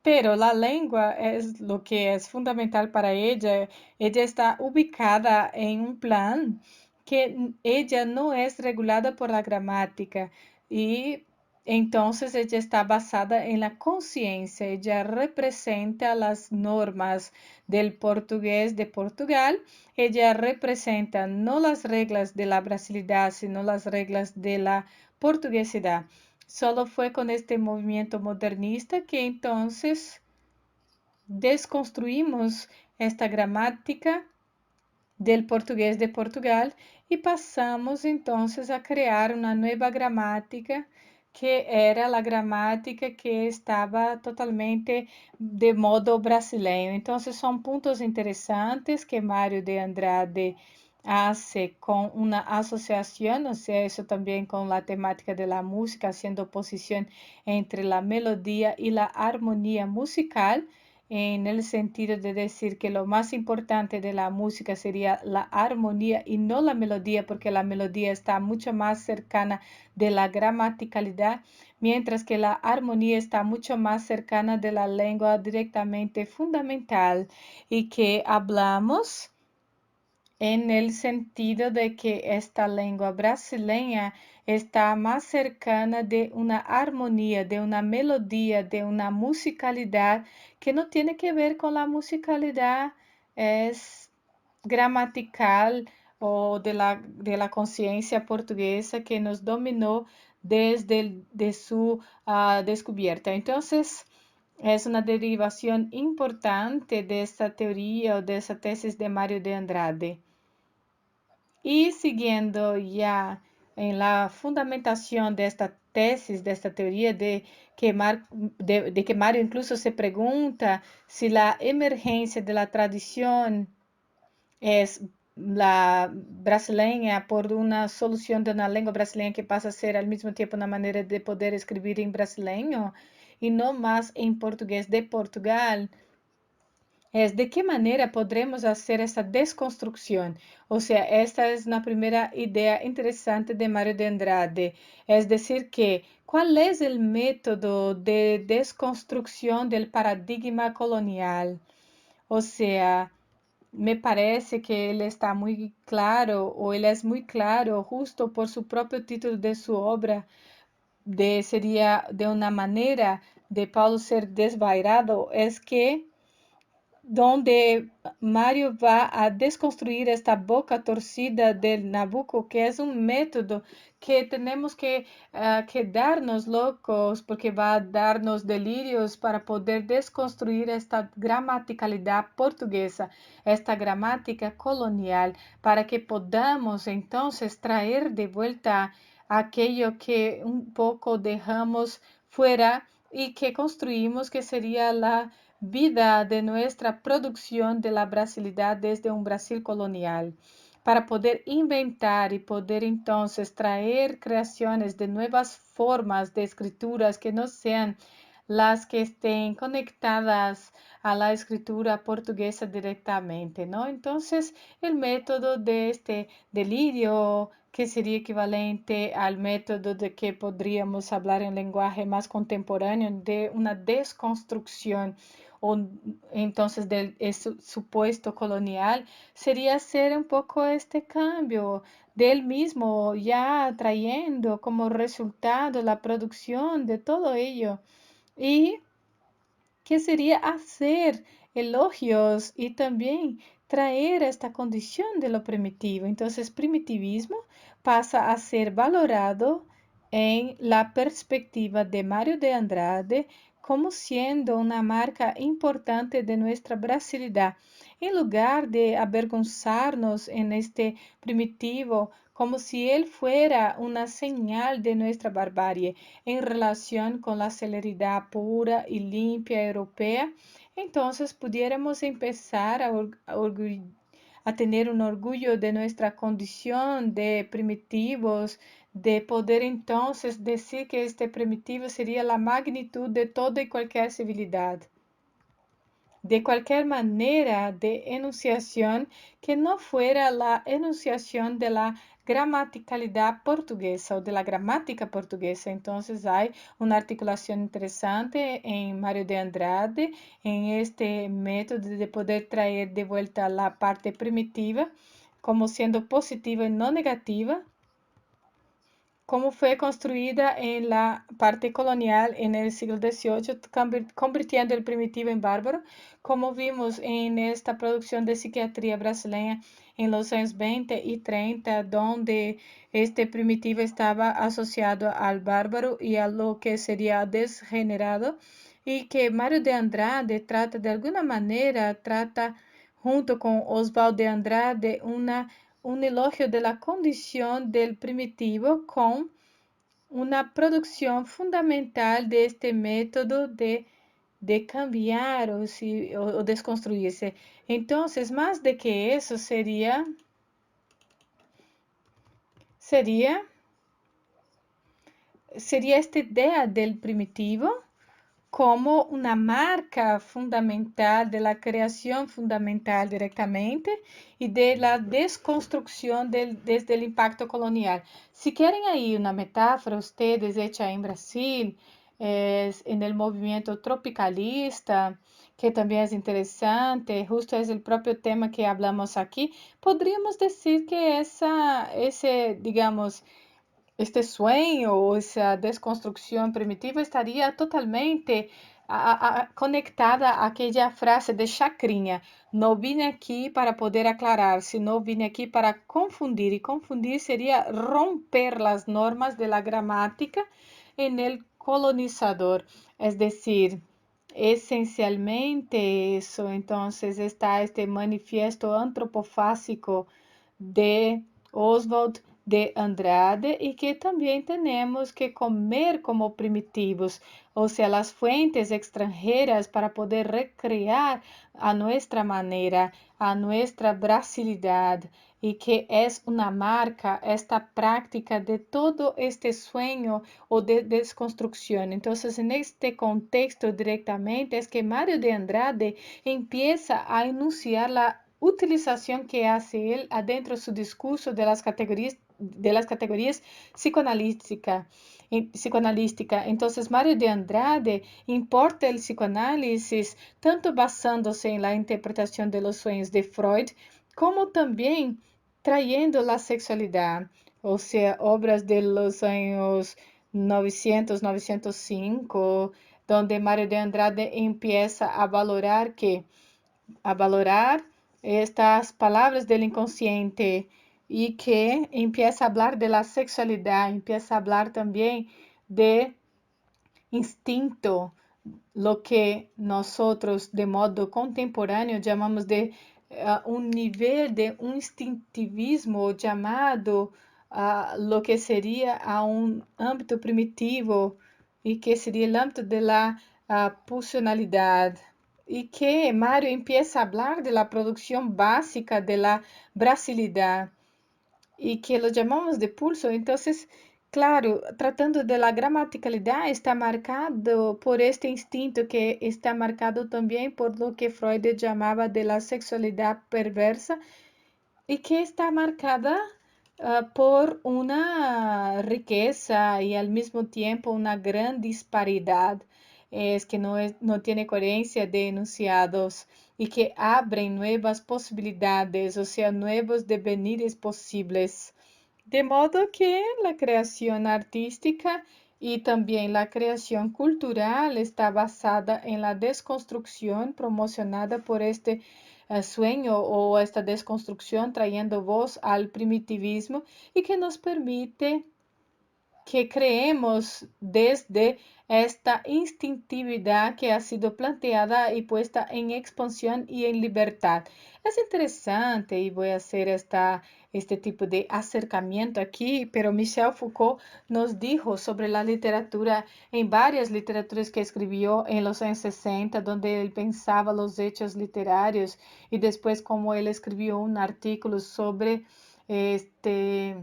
pero la lengua es lo que es fundamental para ella. Ella está ubicada en un plan que ella no es regulada por la gramática y entonces ella está basada en la conciencia. Ella representa las normas del portugués de Portugal. Ella representa no las reglas de la brasilidad, sino las reglas de la portuguesidad. Solo fue con este movimiento modernista que entonces desconstruimos esta gramática del portugués de Portugal y pasamos entonces a crear una nueva gramática que era la gramática que estaba totalmente de modo brasileño. Entonces son puntos interesantes que Mário de Andrade hace con una asociación, o sea, eso también con la temática de la música, haciendo oposición entre la melodía y la armonía musical, en el sentido de decir que lo más importante de la música sería la armonía y no la melodía, porque la melodía está mucho más cercana de la gramaticalidad, mientras que la armonía está mucho más cercana de la lengua directamente fundamental y que hablamos en el sentido de que esta lengua brasileña está más cercana de una armonía, de una melodía, de una musicalidad que no tiene que ver con la musicalidad es gramatical o de la conciencia portuguesa que nos dominó desde de su descubierta. Entonces, es una derivación importante de esta teoría o de esa tesis de Mário de Andrade. Y siguiendo ya en la fundamentación de esta tesis, de esta teoría de que Mario incluso se pregunta si la emergencia de la tradición es la brasileña por una solución de una lengua brasileña que pasa a ser al mismo tiempo una manera de poder escribir en brasileño y no más en portugués de Portugal. Es de qué manera podremos hacer esa desconstrucción. O sea, esta es una primera idea interesante de Mário de Andrade. Es decir, que ¿cuál es el método de desconstrucción del paradigma colonial? O sea, me parece que él está muy claro, o él es muy claro, justo por su propio título de su obra, sería de una manera de Paulo ser desvairado, es que donde Mario va a desconstruir esta boca torcida del Nabucco, que es un método que tenemos que quedarnos locos porque va a darnos delirios para poder desconstruir esta gramaticalidad portuguesa, esta gramática colonial, para que podamos entonces traer de vuelta aquello que un poco dejamos fuera y que construimos, que sería la vida de nuestra producción de la brasilidad desde un Brasil colonial, para poder inventar y poder entonces traer creaciones de nuevas formas de escrituras que no sean las que estén conectadas a la escritura portuguesa directamente, ¿no? Entonces, el método de este delirio, que sería equivalente al método de que podríamos hablar en lenguaje más contemporáneo, de una desconstrucción o entonces del supuesto colonial, sería hacer un poco este cambio de él mismo, ya trayendo como resultado la producción de todo ello. Y que sería hacer elogios y también traer esta condición de lo primitivo. Entonces, primitivismo pasa a ser valorado en la perspectiva de Mario de Andrade como siendo una marca importante de nuestra brasilidad. En lugar de avergonzarnos en este primitivo, como si él fuera una señal de nuestra barbarie en relación con la celeridad pura y limpia europea, entonces pudiéramos empezar a tener un orgullo de nuestra condición de primitivos, de poder entonces decir que este primitivo sería la magnitud de toda y cualquier civilidad. De cualquier manera de enunciación que no fuera la enunciación de la gramaticalidad portuguesa o de la gramática portuguesa. Entonces hay una articulación interesante en Mario de Andrade, en este método de poder traer de vuelta la parte primitiva como siendo positiva y no negativa, como fue construida en la parte colonial en el siglo XVIII, convirtiendo el primitivo en bárbaro, como vimos en esta producción de psiquiatría brasileña en los años 20 y 30, donde este primitivo estaba asociado al bárbaro y a lo que sería desgenerado, y que Mario de Andrade trata de alguna manera, trata junto con Oswald de Andrade, un elogio de la condición del primitivo con una producción fundamental de este método de cambiar o desconstruirse. Entonces, más de que eso sería esta idea del primitivo como una marca fundamental de la creación fundamental directamente y de la desconstrucción desde el impacto colonial. Si quieren ahí una metáfora, ustedes hecha en Brasil, en el movimiento tropicalista, que también es interesante, justo es el propio tema que hablamos aquí, podríamos decir que ese, digamos, este sueño o esa desconstrucción primitiva estaría totalmente conectada a aquella frase de Chacrinha: no vine aquí para poder aclarar, sino vine aquí para confundir, y confundir sería romper las normas de la gramática en el colonizador, es decir, esencialmente eso. Entonces está este manifiesto antropofásico de Oswald de Andrade, y que también tenemos que comer como primitivos, o sea, las fuentes extranjeras para poder recrear a nuestra manera, a nuestra brasilidad, y que es una marca, esta práctica de todo este sueño o de desconstrucción. Entonces, en este contexto directamente es que Mario de Andrade empieza a enunciar la utilización que hace él adentro de su discurso de las categorías psicoanalística. Entonces, Mario de Andrade importa el psicoanálisis tanto basándose en la interpretación de los sueños de Freud, como también trayendo la sexualidad, o sea, obras de los años 900, 905, donde Mario de Andrade empieza a valorar estas palabras del inconsciente, y que empieza a hablar de la sexualidad, empieza a hablar también de instinto, lo que nosotros de modo contemporáneo llamamos de un nivel de un instintivismo llamado a lo que sería a un ámbito primitivo, y que sería el ámbito de la pulsionalidad, y que Mario empieza a hablar de la producción básica de la brasilidad, y que lo llamamos de pulso. Entonces, claro, tratando de la gramaticalidad, está marcado por este instinto, que está marcado también por lo que Freud llamaba de la sexualidad perversa, y que está marcada por una riqueza y al mismo tiempo una gran disparidad es que no tiene coherencia de enunciados y que abren nuevas posibilidades, o sea, nuevos devenires posibles. De modo que la creación artística y también la creación cultural está basada en la desconstrucción promocionada por este sueño o esta desconstrucción trayendo voz al primitivismo y que nos permite que creemos desde esta instintividad que ha sido planteada y puesta en expansión y en libertad. Es interesante y voy a hacer este tipo de acercamiento aquí, pero Michel Foucault nos dijo sobre la literatura en varias literaturas que escribió en los años 60, donde él pensaba los hechos literarios y después como él escribió un artículo sobre este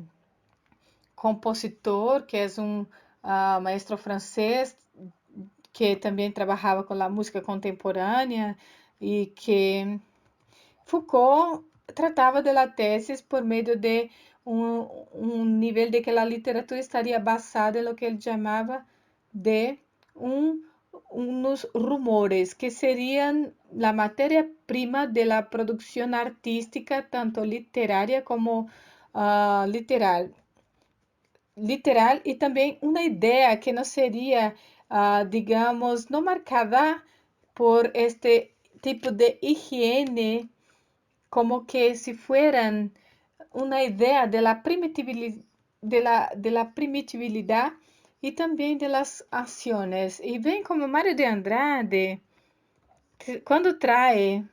compositor, que es un maestro francés que también trabajaba con la música contemporánea y que Foucault trataba de la tesis por medio de un nivel de que la literatura estaría basada en lo que él llamaba de unos rumores que serían la materia prima de la producción artística, tanto literaria como literal y también una idea que no sería, digamos, no marcada por este tipo de higiene, como que si fueran una idea de la primitividad, de la primitividad y también de las acciones. Y ven como Mario de Andrade, que cuando trae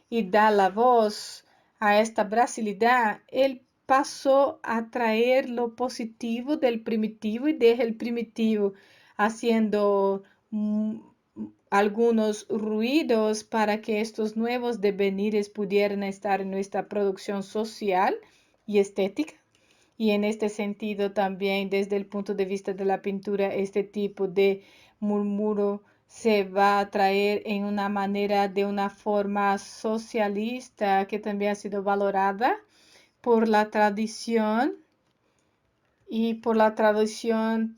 y da la voz a esta brasilidad, él pasó a traer lo positivo del primitivo y deja el primitivo haciendo algunos ruidos para que estos nuevos devenires pudieran estar en nuestra producción social y estética. Y en este sentido también desde el punto de vista de la pintura, este tipo de murmuro se va a traer en una manera de una forma socialista que también ha sido valorada por la tradición y por la tradición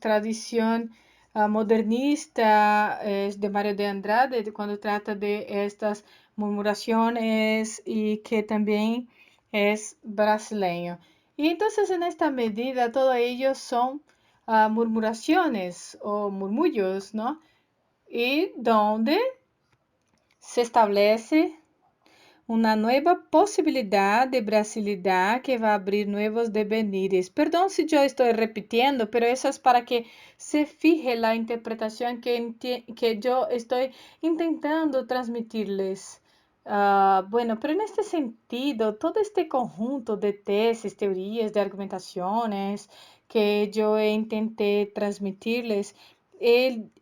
modernista de Mario de Andrade, cuando trata de estas murmuraciones y que también es brasileño. Y entonces en esta medida todo ello son murmuraciones o murmullos, ¿no? Y donde se establece una nueva posibilidad de brasilidad que va a abrir nuevos devenires. Perdón si yo estoy repitiendo, pero eso es para que se fije la interpretación que yo estoy intentando transmitirles. Bueno, pero en este sentido, todo este conjunto de tesis, teorías, de argumentaciones que yo intenté transmitirles,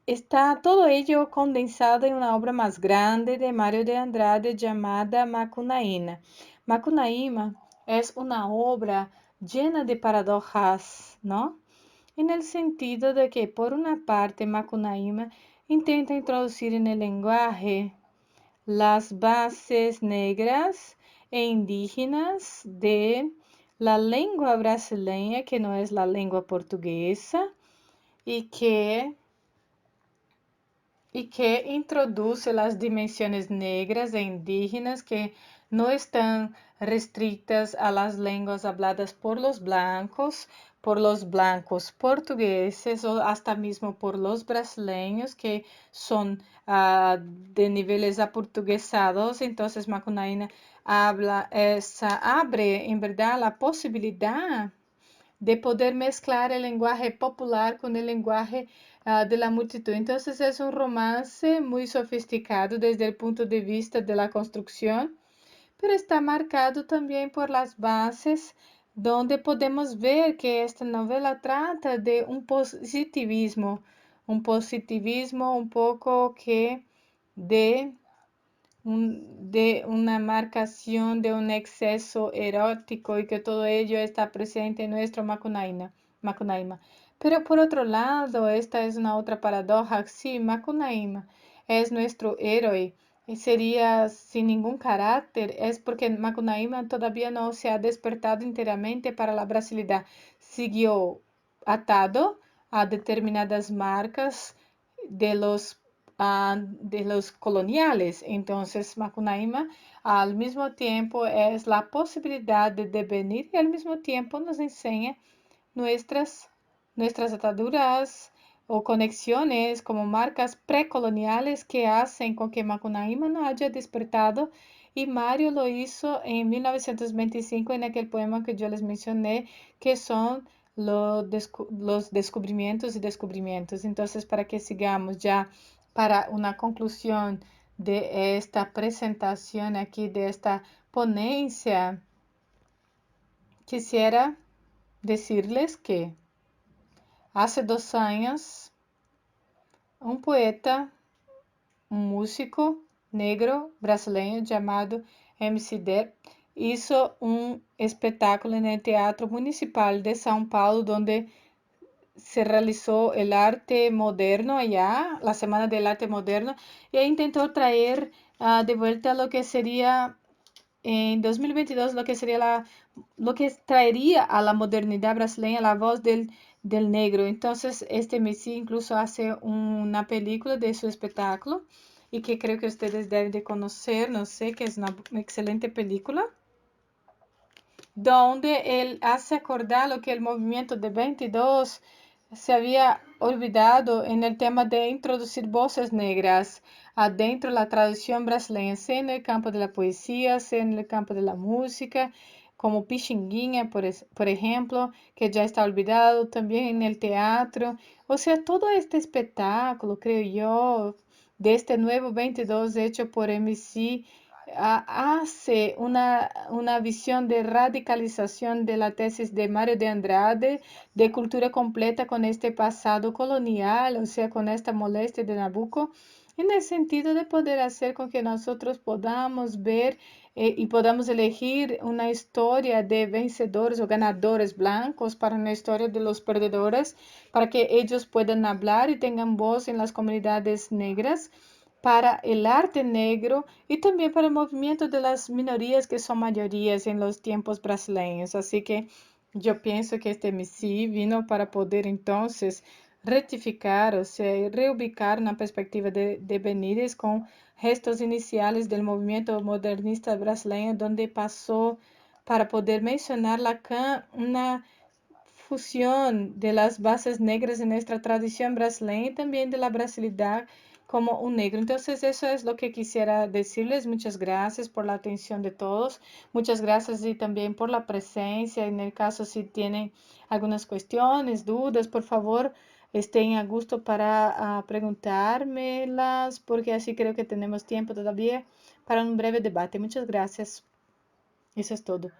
está todo ello condensado en una obra más grande de Mario de Andrade llamada Macunaíma. Macunaíma es una obra llena de paradojas, ¿no? En el sentido de que, por una parte, Macunaíma intenta introducir en el lenguaje las bases negras e indígenas de la lengua brasileña, que no es la lengua portuguesa, y que introduce las dimensiones negras e indígenas que no están restrictas a las lenguas habladas por los blancos portugueses o hasta mismo por los brasileños que son de niveles aportuguesados. Entonces Macunaíma abre en verdad la posibilidad de poder mezclar el lenguaje popular con el lenguaje de la multitud. Entonces es un romance muy sofisticado desde el punto de vista de la construcción, pero está marcado también por las bases donde podemos ver que esta novela trata de un positivismo un poco que de de una marcación de un exceso erótico y que todo ello está presente en nuestro Macunaíma. Pero por otro lado, esta es una otra paradoja. Sí, Macunaíma es nuestro héroe y sería sin ningún carácter. Es porque Macunaíma todavía no se ha despertado enteramente para la brasilidad. Siguió atado a determinadas marcas de los coloniales. Entonces, Macunaíma al mismo tiempo es la posibilidad de devenir y al mismo tiempo nos enseña nuestras ataduras o conexiones como marcas precoloniales que hacen con que Macunaíma no haya despertado. Y Mario lo hizo en 1925 en aquel poema que yo les mencioné, que son los descubrimientos y descubrimientos. Entonces, para que sigamos ya para una conclusión de esta presentación aquí, de esta ponencia, quisiera decirles que hace 2 años un poeta, un músico negro brasileño llamado MC Der hizo un espectáculo en el Teatro Municipal de São Paulo, donde se realizó el arte moderno allá, la Semana del Arte Moderno, e intentó traer de vuelta lo que sería en 2022, lo que traería a la modernidad brasileña la voz del negro. Entonces, este Messi incluso hace una película de su espectáculo y que creo que ustedes deben de conocer, no sé, que es una excelente película, donde él hace acordar lo que el movimiento de 22 se había olvidado en el tema de introducir voces negras adentro de la tradición brasileña, sea en el campo de la poesía, sea en el campo de la música, como Pichinguinha, por ejemplo, que ya está olvidado, también en el teatro. O sea, todo este espectáculo, creo yo, de este nuevo 22 hecho por MC, hace una visión de radicalización de la tesis de Mario de Andrade, de cultura completa con este pasado colonial, o sea, con esta molestia de Nabucco, en el sentido de poder hacer con que nosotros podamos ver y podamos elegir una historia de vencedores o ganadores blancos para una historia de los perdedores, para que ellos puedan hablar y tengan voz en las comunidades negras, para el arte negro y también para el movimiento de las minorías que son mayorías en los tiempos brasileños. Así que yo pienso que este MC vino para poder entonces rectificar, o sea, reubicar una perspectiva de Benítez con gestos iniciales del movimiento modernista brasileño, donde pasó para poder mencionar Lacan una fusión de las bases negras en nuestra tradición brasileña y también de la brasilidad como un negro. Entonces eso es lo que quisiera decirles. Muchas gracias por la atención de todos. Muchas gracias y también por la presencia. En el caso si tienen algunas cuestiones, dudas, por favor, estén a gusto para preguntármelas, porque así creo que tenemos tiempo todavía para un breve debate. Muchas gracias. Eso es todo.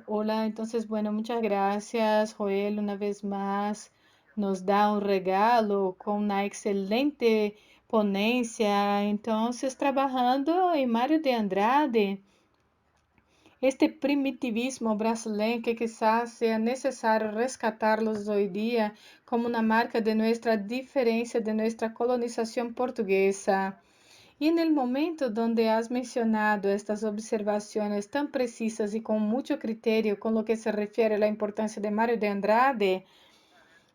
Hola, entonces, bueno, muchas gracias, Joel, una vez más nos da un regalo con una excelente ponencia. Entonces, trabajando en Mario de Andrade, este primitivismo brasileño que quizás sea necesario rescatarlos hoy día como una marca de nuestra diferencia, de nuestra colonización portuguesa. Y en el momento donde has mencionado estas observaciones tan precisas y con mucho criterio con lo que se refiere a la importancia de Mario de Andrade,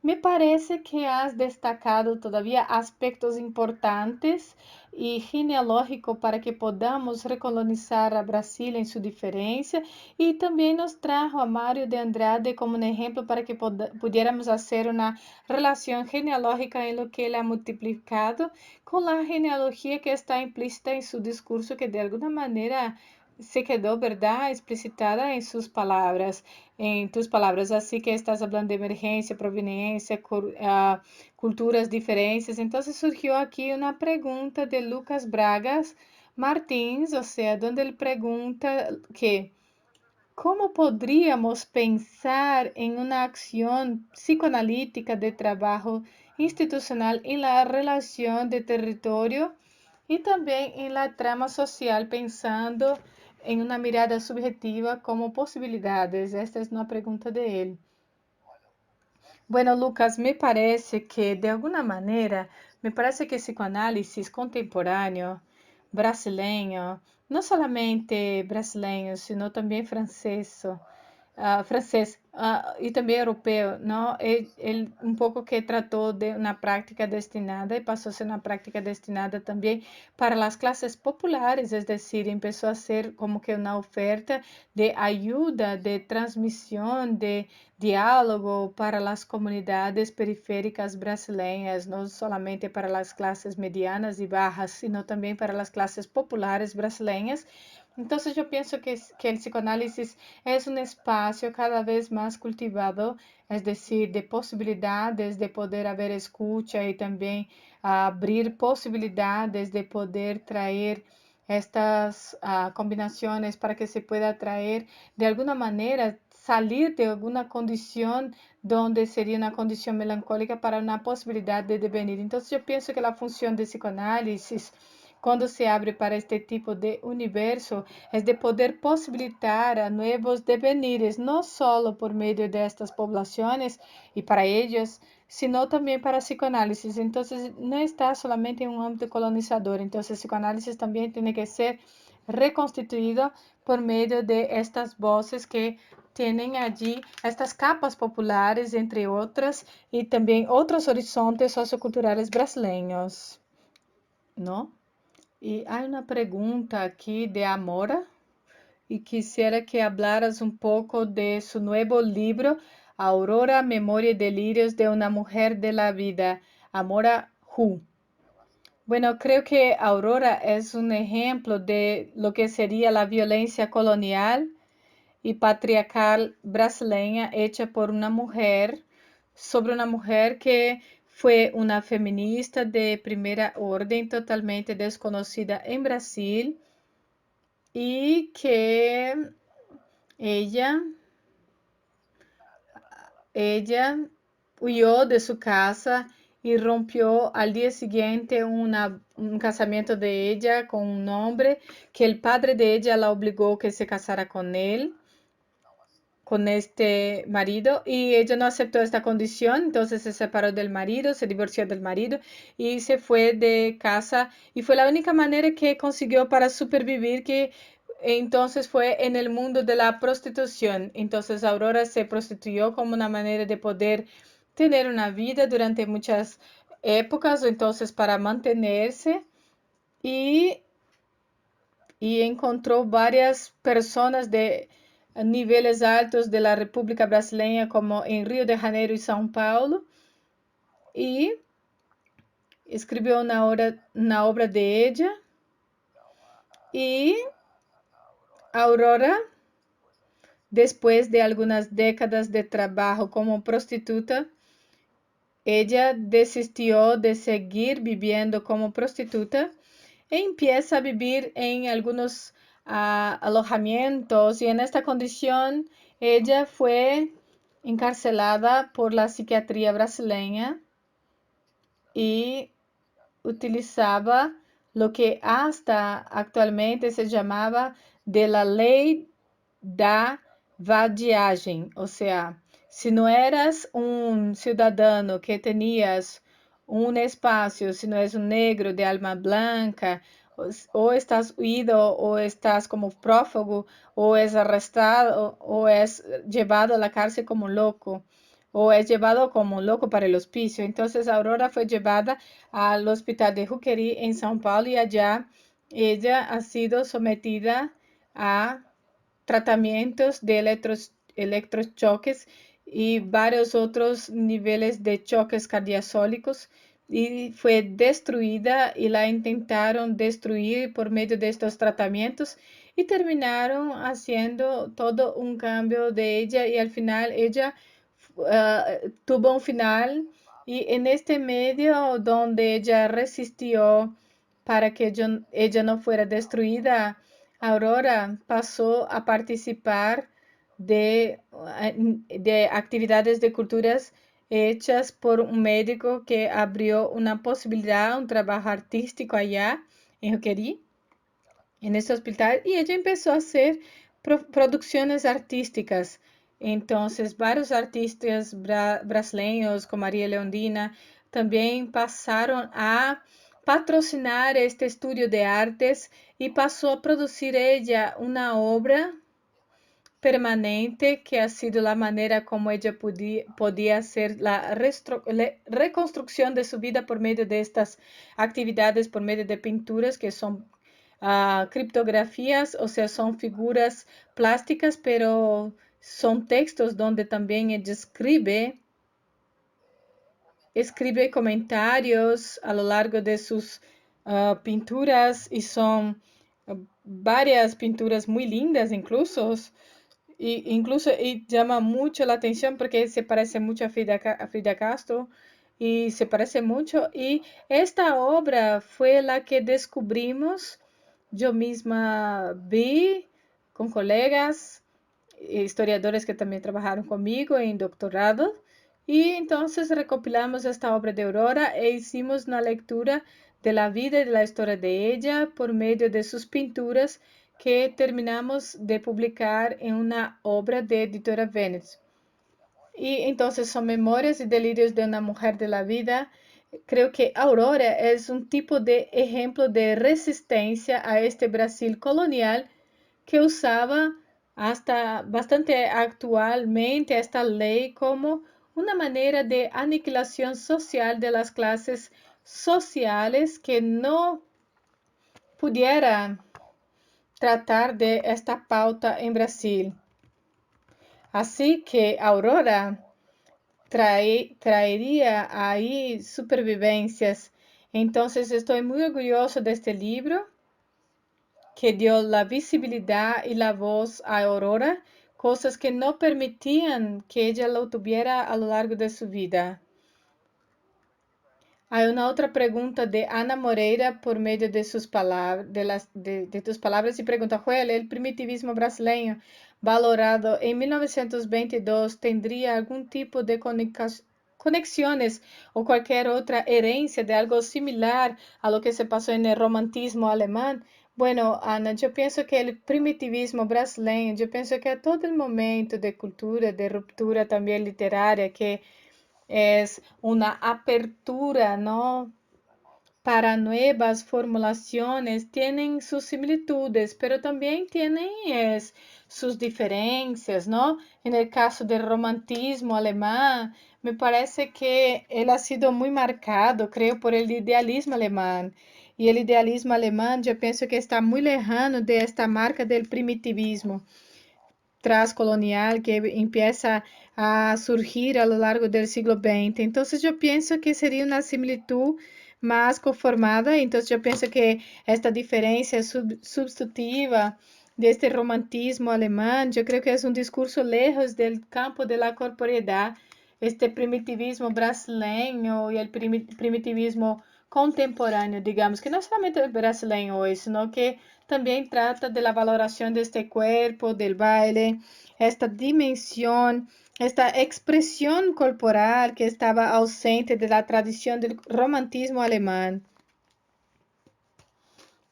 me parece que has destacado todavía aspectos importantes y genealógicos para que podamos recolonizar a Brasil en su diferencia y también nos trajo a Mario de Andrade como un ejemplo para que pudiéramos hacer una relación genealógica en lo que él ha multiplicado con la genealogía que está implícita en su discurso que de alguna manera se quedó, ¿verdad?, explicitada en tus palabras. Así que estás hablando de emergencia, proveniencia, culturas, diferencias. Entonces surgió aquí una pregunta de Lucas Bragas Martins, o sea, donde él pregunta que ¿cómo podríamos pensar en una acción psicoanalítica de trabajo institucional en la relación de territorio y también en la trama social, pensando en una mirada subjetiva como posibilidades? Esta es una pregunta de él. Bueno, Lucas, me parece que de alguna manera, me parece que el psicoanálisis contemporáneo brasileño, no solamente brasileño, sino también francés, francés y también europeo, ¿no? Él un poco que trató de una práctica destinada y pasó a ser una práctica destinada también para las clases populares, es decir, empezó a ser como que una oferta de ayuda, de transmisión, de diálogo para las comunidades periféricas brasileñas, no solamente para las clases medianas y bajas, sino también para las clases populares brasileñas. Entonces yo pienso que el psicoanálisis es un espacio cada vez más cultivado, es decir, de posibilidades de poder haber escucha y también abrir posibilidades de poder traer estas combinaciones para que se pueda traer de alguna manera salir de alguna condición donde sería una condición melancólica para una posibilidad de devenir. Entonces yo pienso que la función de psicoanálisis cuando se abre para este tipo de universo, es de poder posibilitar a nuevos devenires, no solo por medio de estas poblaciones y para ellos, sino también para psicoanálisis. Entonces, no está solamente en un ámbito colonizador. Entonces, psicoanálisis también tiene que ser reconstituido por medio de estas voces que tienen allí estas capas populares, entre otras, y también otros horizontes socioculturales brasileños, ¿no? Y hay una pregunta aquí de Amora y quisiera que hablaras un poco de su nuevo libro, Aurora, Memoria y Delirios de una Mujer de la Vida, Amora Hu. Bueno, creo que Aurora es un ejemplo de lo que sería la violencia colonial y patriarcal brasileña hecha por una mujer, sobre una mujer que fue una feminista de primera orden totalmente desconocida en Brasil y que ella, ella huyó de su casa y rompió al día siguiente un casamiento de ella con un hombre que el padre de ella la obligó que se casara con él, con este marido, y ella no aceptó esta condición, entonces se separó del marido, se divorció del marido y se fue de casa y fue la única manera que consiguió para supervivir, que entonces fue en el mundo de la prostitución. Entonces Aurora se prostituyó como una manera de poder tener una vida durante muchas épocas, entonces para mantenerse, y, y encontró varias personas de niveles altos de la República Brasileña, como en Río de Janeiro y São Paulo, y escribió una obra de ella. Y Aurora, después de algunas décadas de trabajo como prostituta, ella desistió de seguir viviendo como prostituta e empieza a vivir en algunos alojamientos, y en esta condición ella fue encarcelada por la psiquiatría brasileña y utilizaba lo que hasta actualmente se llamaba de la ley da vadiagem, o sea, si no eras un ciudadano que tenías un espacio, si no eres un negro de alma blanca, o estás huido, o estás como prófugo, o es arrestado, o es llevado a la cárcel como loco, o es llevado como loco para el hospicio. Entonces Aurora fue llevada al hospital de Juquerí en São Paulo, y allá ella ha sido sometida a tratamientos de electrochoques y varios otros niveles de choques cardiasólicos, y fue destruida y la intentaron destruir por medio de estos tratamientos y terminaron haciendo todo un cambio de ella, y al final ella tuvo un final, y en este medio donde ella resistió para que ella no fuera destruida, Aurora pasó a participar de actividades de culturas hechas por un médico que abrió una posibilidad, un trabajo artístico allá en Juquerí, en este hospital, y ella empezó a hacer producciones artísticas. Entonces, varios artistas brasileños, como María Leondina, también pasaron a patrocinar este estudio de artes, y pasó a producir ella una obra permanente, que ha sido la manera como ella podía hacer la reconstrucción de su vida por medio de estas actividades, por medio de pinturas que son criptografías, o sea, son figuras plásticas, pero son textos donde también ella escribe comentarios a lo largo de sus pinturas, y son varias pinturas muy lindas y llama mucho la atención porque se parece mucho a Frida Castro, y se parece mucho. Y esta obra fue la que descubrimos, yo misma vi con colegas, historiadores que también trabajaron conmigo en doctorado, y entonces recopilamos esta obra de Aurora e hicimos una lectura de la vida y de la historia de ella por medio de sus pinturas, que terminamos de publicar en una obra de Editora Venice. Y entonces son Memorias y Delirios de una Mujer de la Vida. Creo que Aurora es un tipo de ejemplo de resistencia a este Brasil colonial, que usaba hasta bastante actualmente esta ley como una manera de aniquilación social de las clases sociales que no pudieran tratar de esta pauta en Brasil. Así que Aurora traería ahí supervivencias. Entonces estoy muy orgulloso de este libro, que dio la visibilidad y la voz a Aurora, cosas que no permitían que ella lo tuviera a lo largo de su vida. Hay una otra pregunta de Ana Moreira por medio de sus palabras, de tus palabras, y pregunta: Joel, ¿el primitivismo brasileño valorado en 1922 tendría algún tipo de conexiones o cualquier otra herencia de algo similar a lo que se pasó en el romantismo alemán? Bueno, Ana, yo pienso que el primitivismo brasileño, yo pienso que a todo el momento de cultura, de ruptura también literaria, que es una apertura, ¿no?, para nuevas formulaciones, tienen sus similitudes, pero también tienen sus diferencias, ¿no? En el caso del romantismo alemán, me parece que él ha sido muy marcado, creo, por el idealismo alemán. Y el idealismo alemán, yo pienso que está muy lejano de esta marca del primitivismo transcolonial que empieza a surgir a lo largo del siglo XX. Entonces yo pienso que sería una similitud más conformada. Entonces yo pienso que esta diferencia substantiva de este romantismo alemán, yo creo que es un discurso lejos del campo de la corporeidad. Este primitivismo brasileño y el primitivismo contemporáneo, digamos, que no solamente el brasileño hoy, sino que también trata de la valoración de este cuerpo, del baile, esta dimensión, esta expresión corporal que estaba ausente de la tradición del romantismo alemán.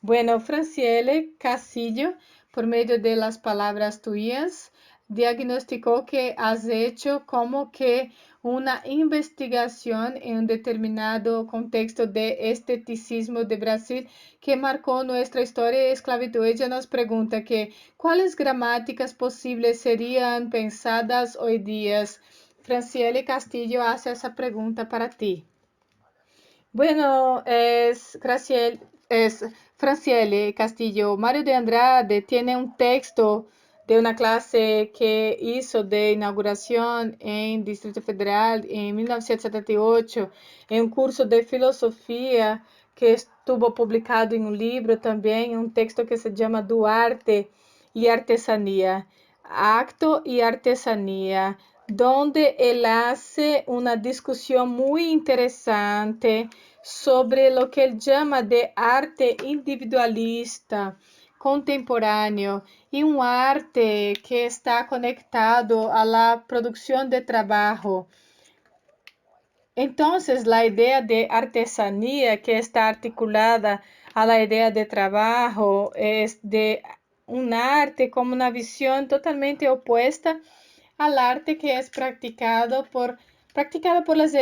Bueno, Franciele Casillo, por medio de las palabras tuyas, diagnosticó que has hecho como que una investigación en un determinado contexto de esteticismo de Brasil que marcó nuestra historia de esclavitud. Ella nos pregunta que ¿cuáles gramáticas posibles serían pensadas hoy día? Franciele Castillo hace esa pregunta para ti. Bueno, es Franciele Castillo. Mario de Andrade tiene un texto de una clase que hizo de inauguración en Distrito Federal en 1978, en un curso de filosofía que estuvo publicado en un libro también, un texto que se llama Duarte y Artesanía, Acto y Artesanía, donde él hace una discusión muy interesante sobre lo que él llama de arte individualista contemporáneo y un arte que está conectado a la producción de trabajo. Entonces, la idea de artesanía que está articulada a la idea de trabajo es de un arte como una visión totalmente opuesta al arte que es practicado por las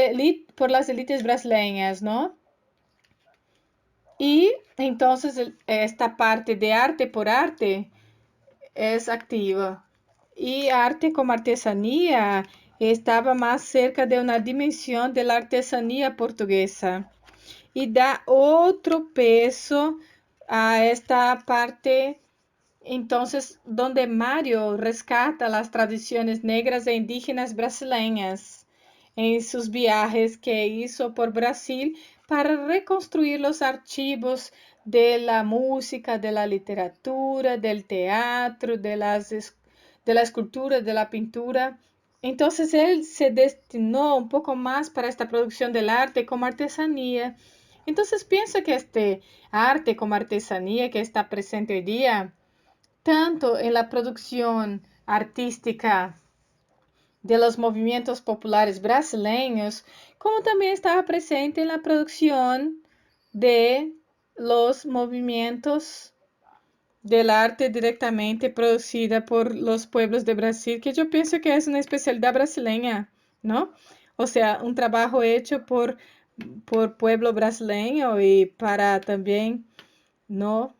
élites brasileñas, ¿no? Y entonces esta parte de arte por arte es activa. y arte como artesanía estaba más cerca de una dimensión de la artesanía portuguesa y da otro peso a esta parte. Entonces, donde Mario rescata las tradiciones negras e indígenas brasileñas en sus viajes que hizo por Brasil para reconstruir los archivos de la música, de la literatura, del teatro, de la escultura, de la pintura. Entonces él se destinó un poco más para esta producción del arte como artesanía. Entonces pienso que este arte como artesanía que está presente hoy día, tanto en la producción artística de los movimientos populares brasileños, como también estaba presente en la producción de los movimientos del arte directamente producida por los pueblos de Brasil, que yo pienso que es una especialidad brasileña, ¿no? O sea, un trabajo hecho por pueblo brasileño y para también, ¿no?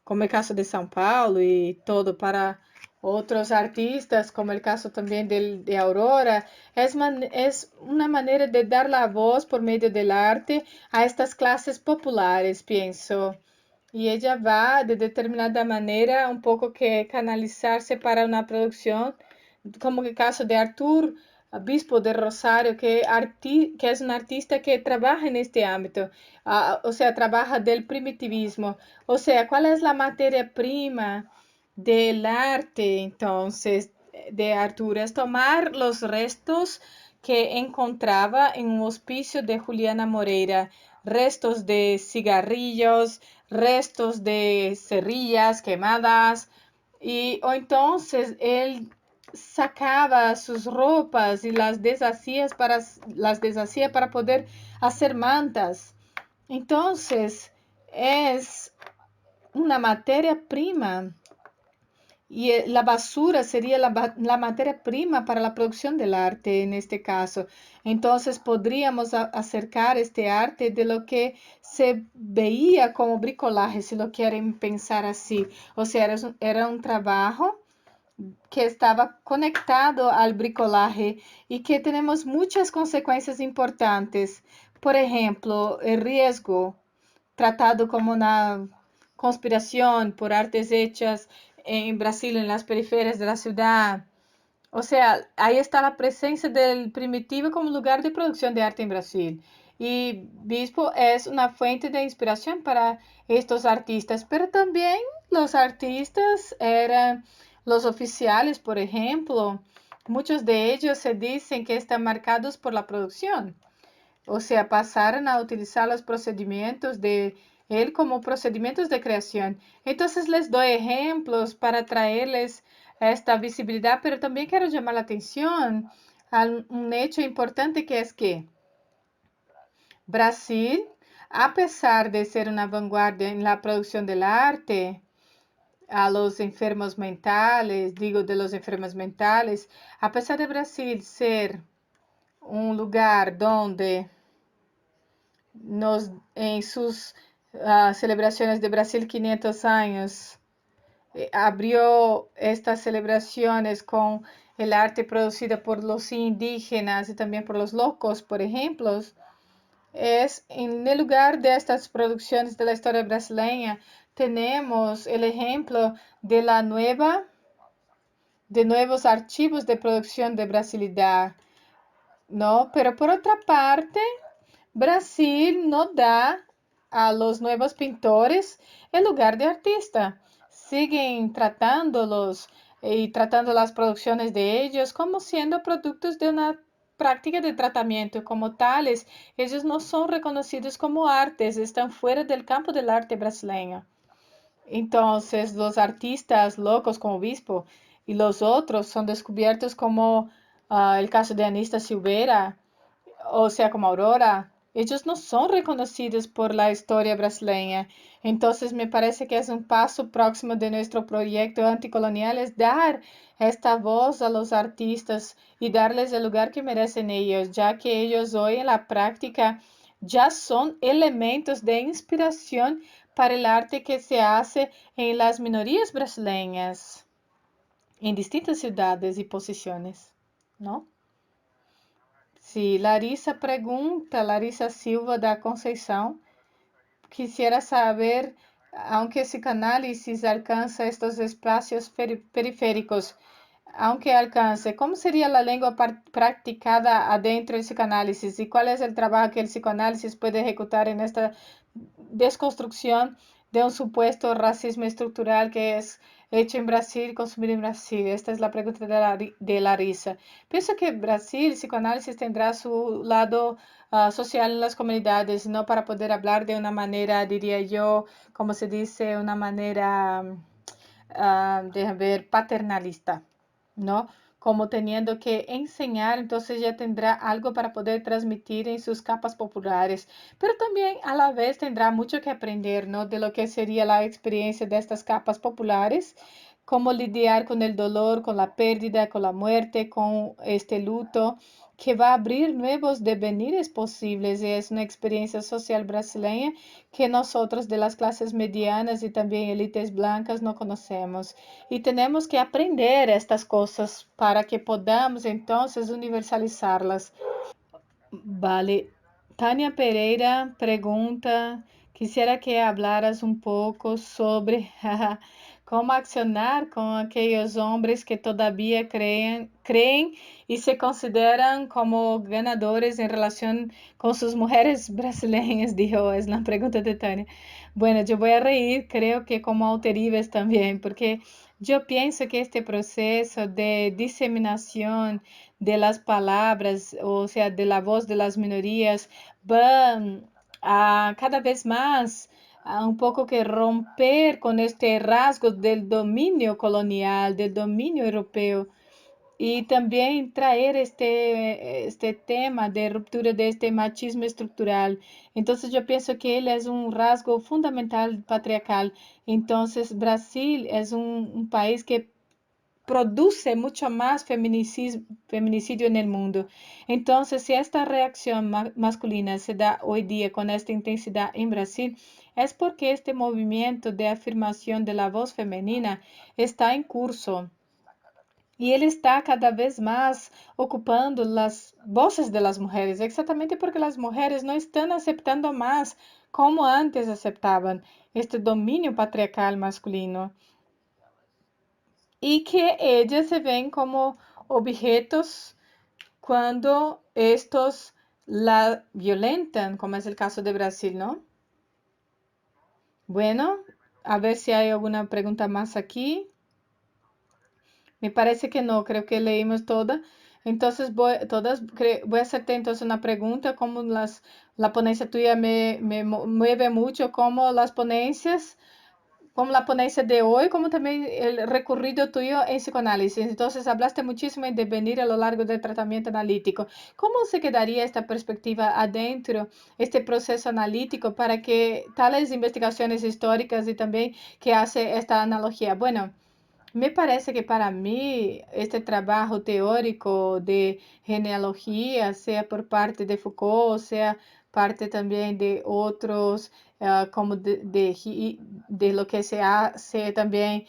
Como el caso de São Paulo y todo para otros artistas, como el caso también de Aurora, es una manera de dar la voz por medio del arte a estas clases populares, pienso. Y ella va de determinada manera un poco que canalizarse para una producción, como el caso de Arthur Bispo de Rosario, que es un artista que trabaja en este ámbito, o sea, trabaja del primitivismo. O sea, ¿cuál es la materia prima del arte entonces de Arthur? Es tomar los restos que encontraba en un hospicio de Juliana Moreira, restos de cigarrillos, restos de cerillas quemadas, o entonces él sacaba sus ropas y las deshacía para poder hacer mantas. Entonces es una materia prima y la basura sería la materia prima para la producción del arte en este caso. Entonces podríamos acercar este arte de lo que se veía como bricolaje, si lo quieren pensar así. O sea, era un trabajo que estaba conectado al bricolaje y que tenemos muchas consecuencias importantes. Por ejemplo, el riesgo tratado como una conspiración por artes hechas en Brasil, en las periferias de la ciudad. O sea, ahí está la presencia del primitivo como lugar de producción de arte en Brasil. Y Bispo es una fuente de inspiración para estos artistas, pero también los artistas eran los oficiales, por ejemplo. Muchos de ellos se dicen que están marcados por la producción. O sea, pasaron a utilizar los procedimientos de él como procedimientos de creación. Entonces les doy ejemplos para traerles esta visibilidad, pero también quiero llamar la atención a un hecho importante que es que Brasil, a pesar de ser una vanguardia en la producción del arte, a los enfermos mentales, digo de los enfermos mentales, a pesar de Brasil ser un lugar donde en sus celebraciones de Brasil 500 años, abrió estas celebraciones con el arte producido por los indígenas y también por los locos, por ejemplo. Es en el lugar de estas producciones de la historia brasileña, tenemos el ejemplo de nuevos archivos de producción de brasilidad, ¿no? Pero por otra parte, Brasil no da a los nuevos pintores el lugar de artista. Siguen tratándolos y tratando las producciones de ellos como siendo productos de una práctica de tratamiento como tales. Ellos no son reconocidos como artes, están fuera del campo del arte brasileño. Entonces, los artistas locos como Bispo y los otros son descubiertos como el caso de Anista Silveira, o sea, como Aurora. Ellos no son reconocidos por la historia brasileña. Entonces, me parece que es un paso próximo de nuestro proyecto anticolonial, es dar esta voz a los artistas y darles el lugar que merecen ellos, ya que ellos hoy en la práctica ya son elementos de inspiración para el arte que se hace en las minorías brasileñas. en distintas ciudades y posiciones, ¿no? Sí, Larissa Silva da Conceição, quisiera saber, aunque el psicoanálisis alcanza estos espacios periféricos, aunque alcance, ¿cómo sería la lengua practicada adentro del psicoanálisis? ¿Y cuál es el trabajo que el psicoanálisis puede ejecutar en esta desconstrucción de un supuesto racismo estructural que es hecho en Brasil, consumido en Brasil? Esta es la pregunta de Larissa. Pienso que Brasil, el psicoanálisis tendrá su lado social en las comunidades, no para poder hablar de una manera, diría yo, como se dice, una manera, déjame ver, paternalista, ¿no? Como teniendo que enseñar, entonces ya tendrá algo para poder transmitir en sus capas populares, pero también a la vez tendrá mucho que aprender, ¿no? De lo que sería la experiencia de estas capas populares, cómo lidiar con el dolor, con la pérdida, con la muerte, con este luto, que va a abrir nuevos devenires posibles. Y es una experiencia social brasileña que nosotros de las clases medianas y también élites blancas no conocemos. Y tenemos que aprender estas cosas para que podamos entonces universalizarlas. Vale. Tania Pereira pregunta, quisiera que hablaras un poco sobre cómo accionar con aquellos hombres que todavía creen y se consideran como ganadores en relación con sus mujeres brasileñas, dijo, es la pregunta de Tania. Bueno, yo voy a reír, creo que como Alterives también, porque yo pienso que este proceso de diseminación de las palabras, o sea, de la voz de las minorías, van a cada vez más a un poco que romper con este rasgo del dominio colonial, del dominio europeo, y también traer este tema de ruptura de este machismo estructural. Entonces yo pienso que él es un rasgo fundamental patriarcal. Entonces Brasil es un país que produce mucho más feminicidio en el mundo. Entonces, si esta reacción masculina se da hoy día con esta intensidad en Brasil, es porque este movimiento de afirmación de la voz femenina está en curso. Y él está cada vez más ocupando las voces de las mujeres, exactamente porque las mujeres no están aceptando más como antes aceptaban este dominio patriarcal masculino y que ellas se ven como objetos cuando estos la violentan, como es el caso de Brasil, ¿no? Bueno, a ver si hay alguna pregunta más aquí. Me parece que no, creo que leímos toda. Entonces voy a hacerte entonces una pregunta, como la ponencia tuya me mueve mucho, como las ponencias como la ponencia de hoy, como también el recorrido tuyo en psicoanálisis. Entonces, hablaste muchísimo en devenir a lo largo del tratamiento analítico. ¿Cómo se quedaría esta perspectiva adentro, este proceso analítico, para que tales investigaciones históricas y también que hace esta analogía? Bueno, me parece que para mí este trabajo teórico de genealogía, sea por parte de Foucault, sea parte también de otros, como de lo que se hace también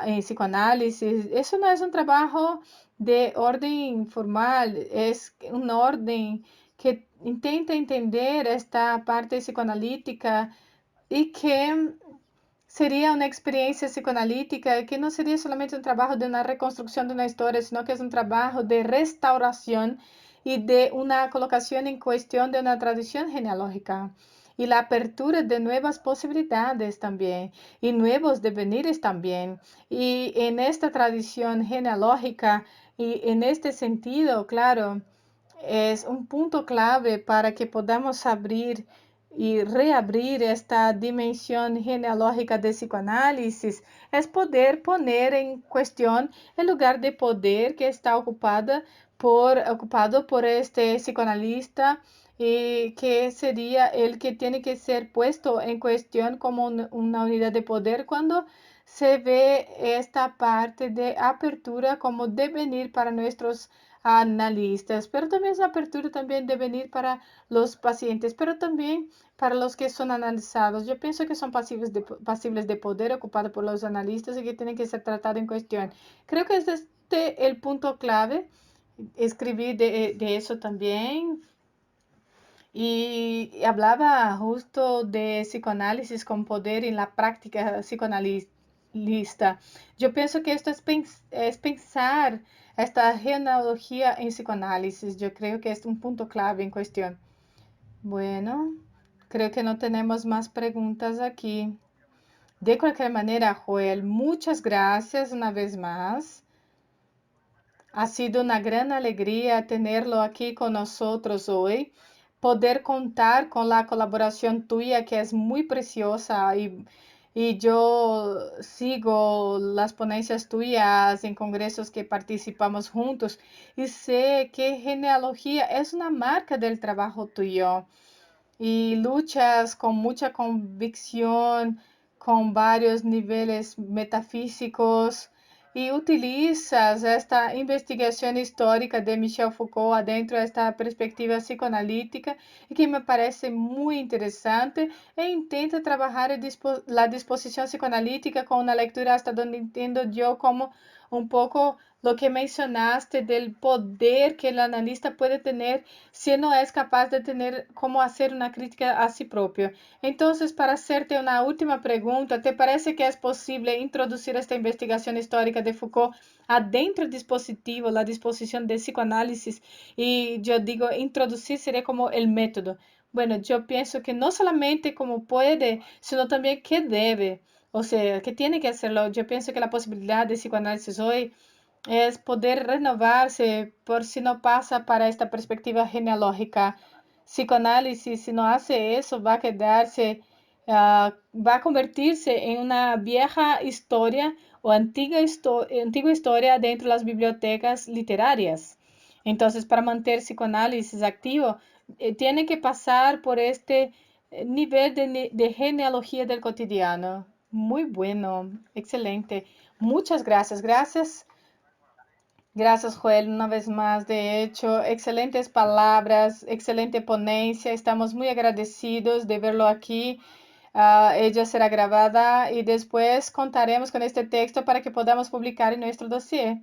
en psicoanálisis, eso no es un trabajo de orden formal, es un orden que intenta entender esta parte psicoanalítica y que sería una experiencia psicoanalítica que no sería solamente un trabajo de una reconstrucción de una historia, sino que es un trabajo de restauración y de una colocación en cuestión de una tradición genealógica y la apertura de nuevas posibilidades también y nuevos devenires también. Y en esta tradición genealógica y en este sentido, claro, es un punto clave para que podamos abrir y reabrir esta dimensión genealógica de psicoanálisis, es poder poner en cuestión el lugar de poder que está ocupado por este psicoanalista y que sería el que tiene que ser puesto en cuestión como una unidad de poder cuando se ve esta parte de apertura como devenir para nuestros analistas, pero también es apertura también devenir para los pacientes, pero también para los que son analizados. Yo pienso que son pasibles de poder ocupado por los analistas y que tienen que ser tratados en cuestión. Creo que es este el punto clave. Escribí de eso también y hablaba justo de psicoanálisis con poder en la práctica psicoanalista. Yo pienso que esto es pensar esta genealogía en psicoanálisis. Yo creo que es un punto clave en cuestión. Bueno, creo que no tenemos más preguntas aquí. De cualquier manera, Joel, muchas gracias una vez más. Ha sido una gran alegría tenerlo aquí con nosotros hoy, poder contar con la colaboración tuya que es muy preciosa y yo sigo las ponencias tuyas en congresos que participamos juntos y sé que genealogía es una marca del trabajo tuyo y luchas con mucha convicción, con varios niveles metafísicos y utilizas esta investigación histórica de Michel Foucault adentro de esta perspectiva psicoanalítica y que me parece muy interesante e intenta trabajar la disposición psicoanalítica con una lectura hasta donde entiendo yo como un poco lo que mencionaste del poder que el analista puede tener si no es capaz de tener cómo hacer una crítica a sí propio. Entonces, para hacerte una última pregunta, ¿te parece que es posible introducir esta investigación histórica de Foucault adentro del dispositivo, la disposición de psicoanálisis? Y yo digo, introducir sería como el método. Bueno, yo pienso que no solamente como puede, sino también que debe, o sea, que tiene que hacerlo. Yo pienso que la posibilidad de psicoanálisis hoy es poder renovarse por si no pasa para esta perspectiva genealógica. Psicoanálisis, si no hace eso, va a quedarse, va a convertirse en una vieja historia o antigua historia dentro de las bibliotecas literarias. Entonces, para mantener psicoanálisis activo, tiene que pasar por este nivel de genealogía del cotidiano. Muy bueno, excelente. Muchas gracias. Gracias. Gracias, Joel, una vez más. De hecho, excelentes palabras, excelente ponencia. Estamos muy agradecidos de verlo aquí. Ella será grabada y después contaremos con este texto para que podamos publicar en nuestro dossier.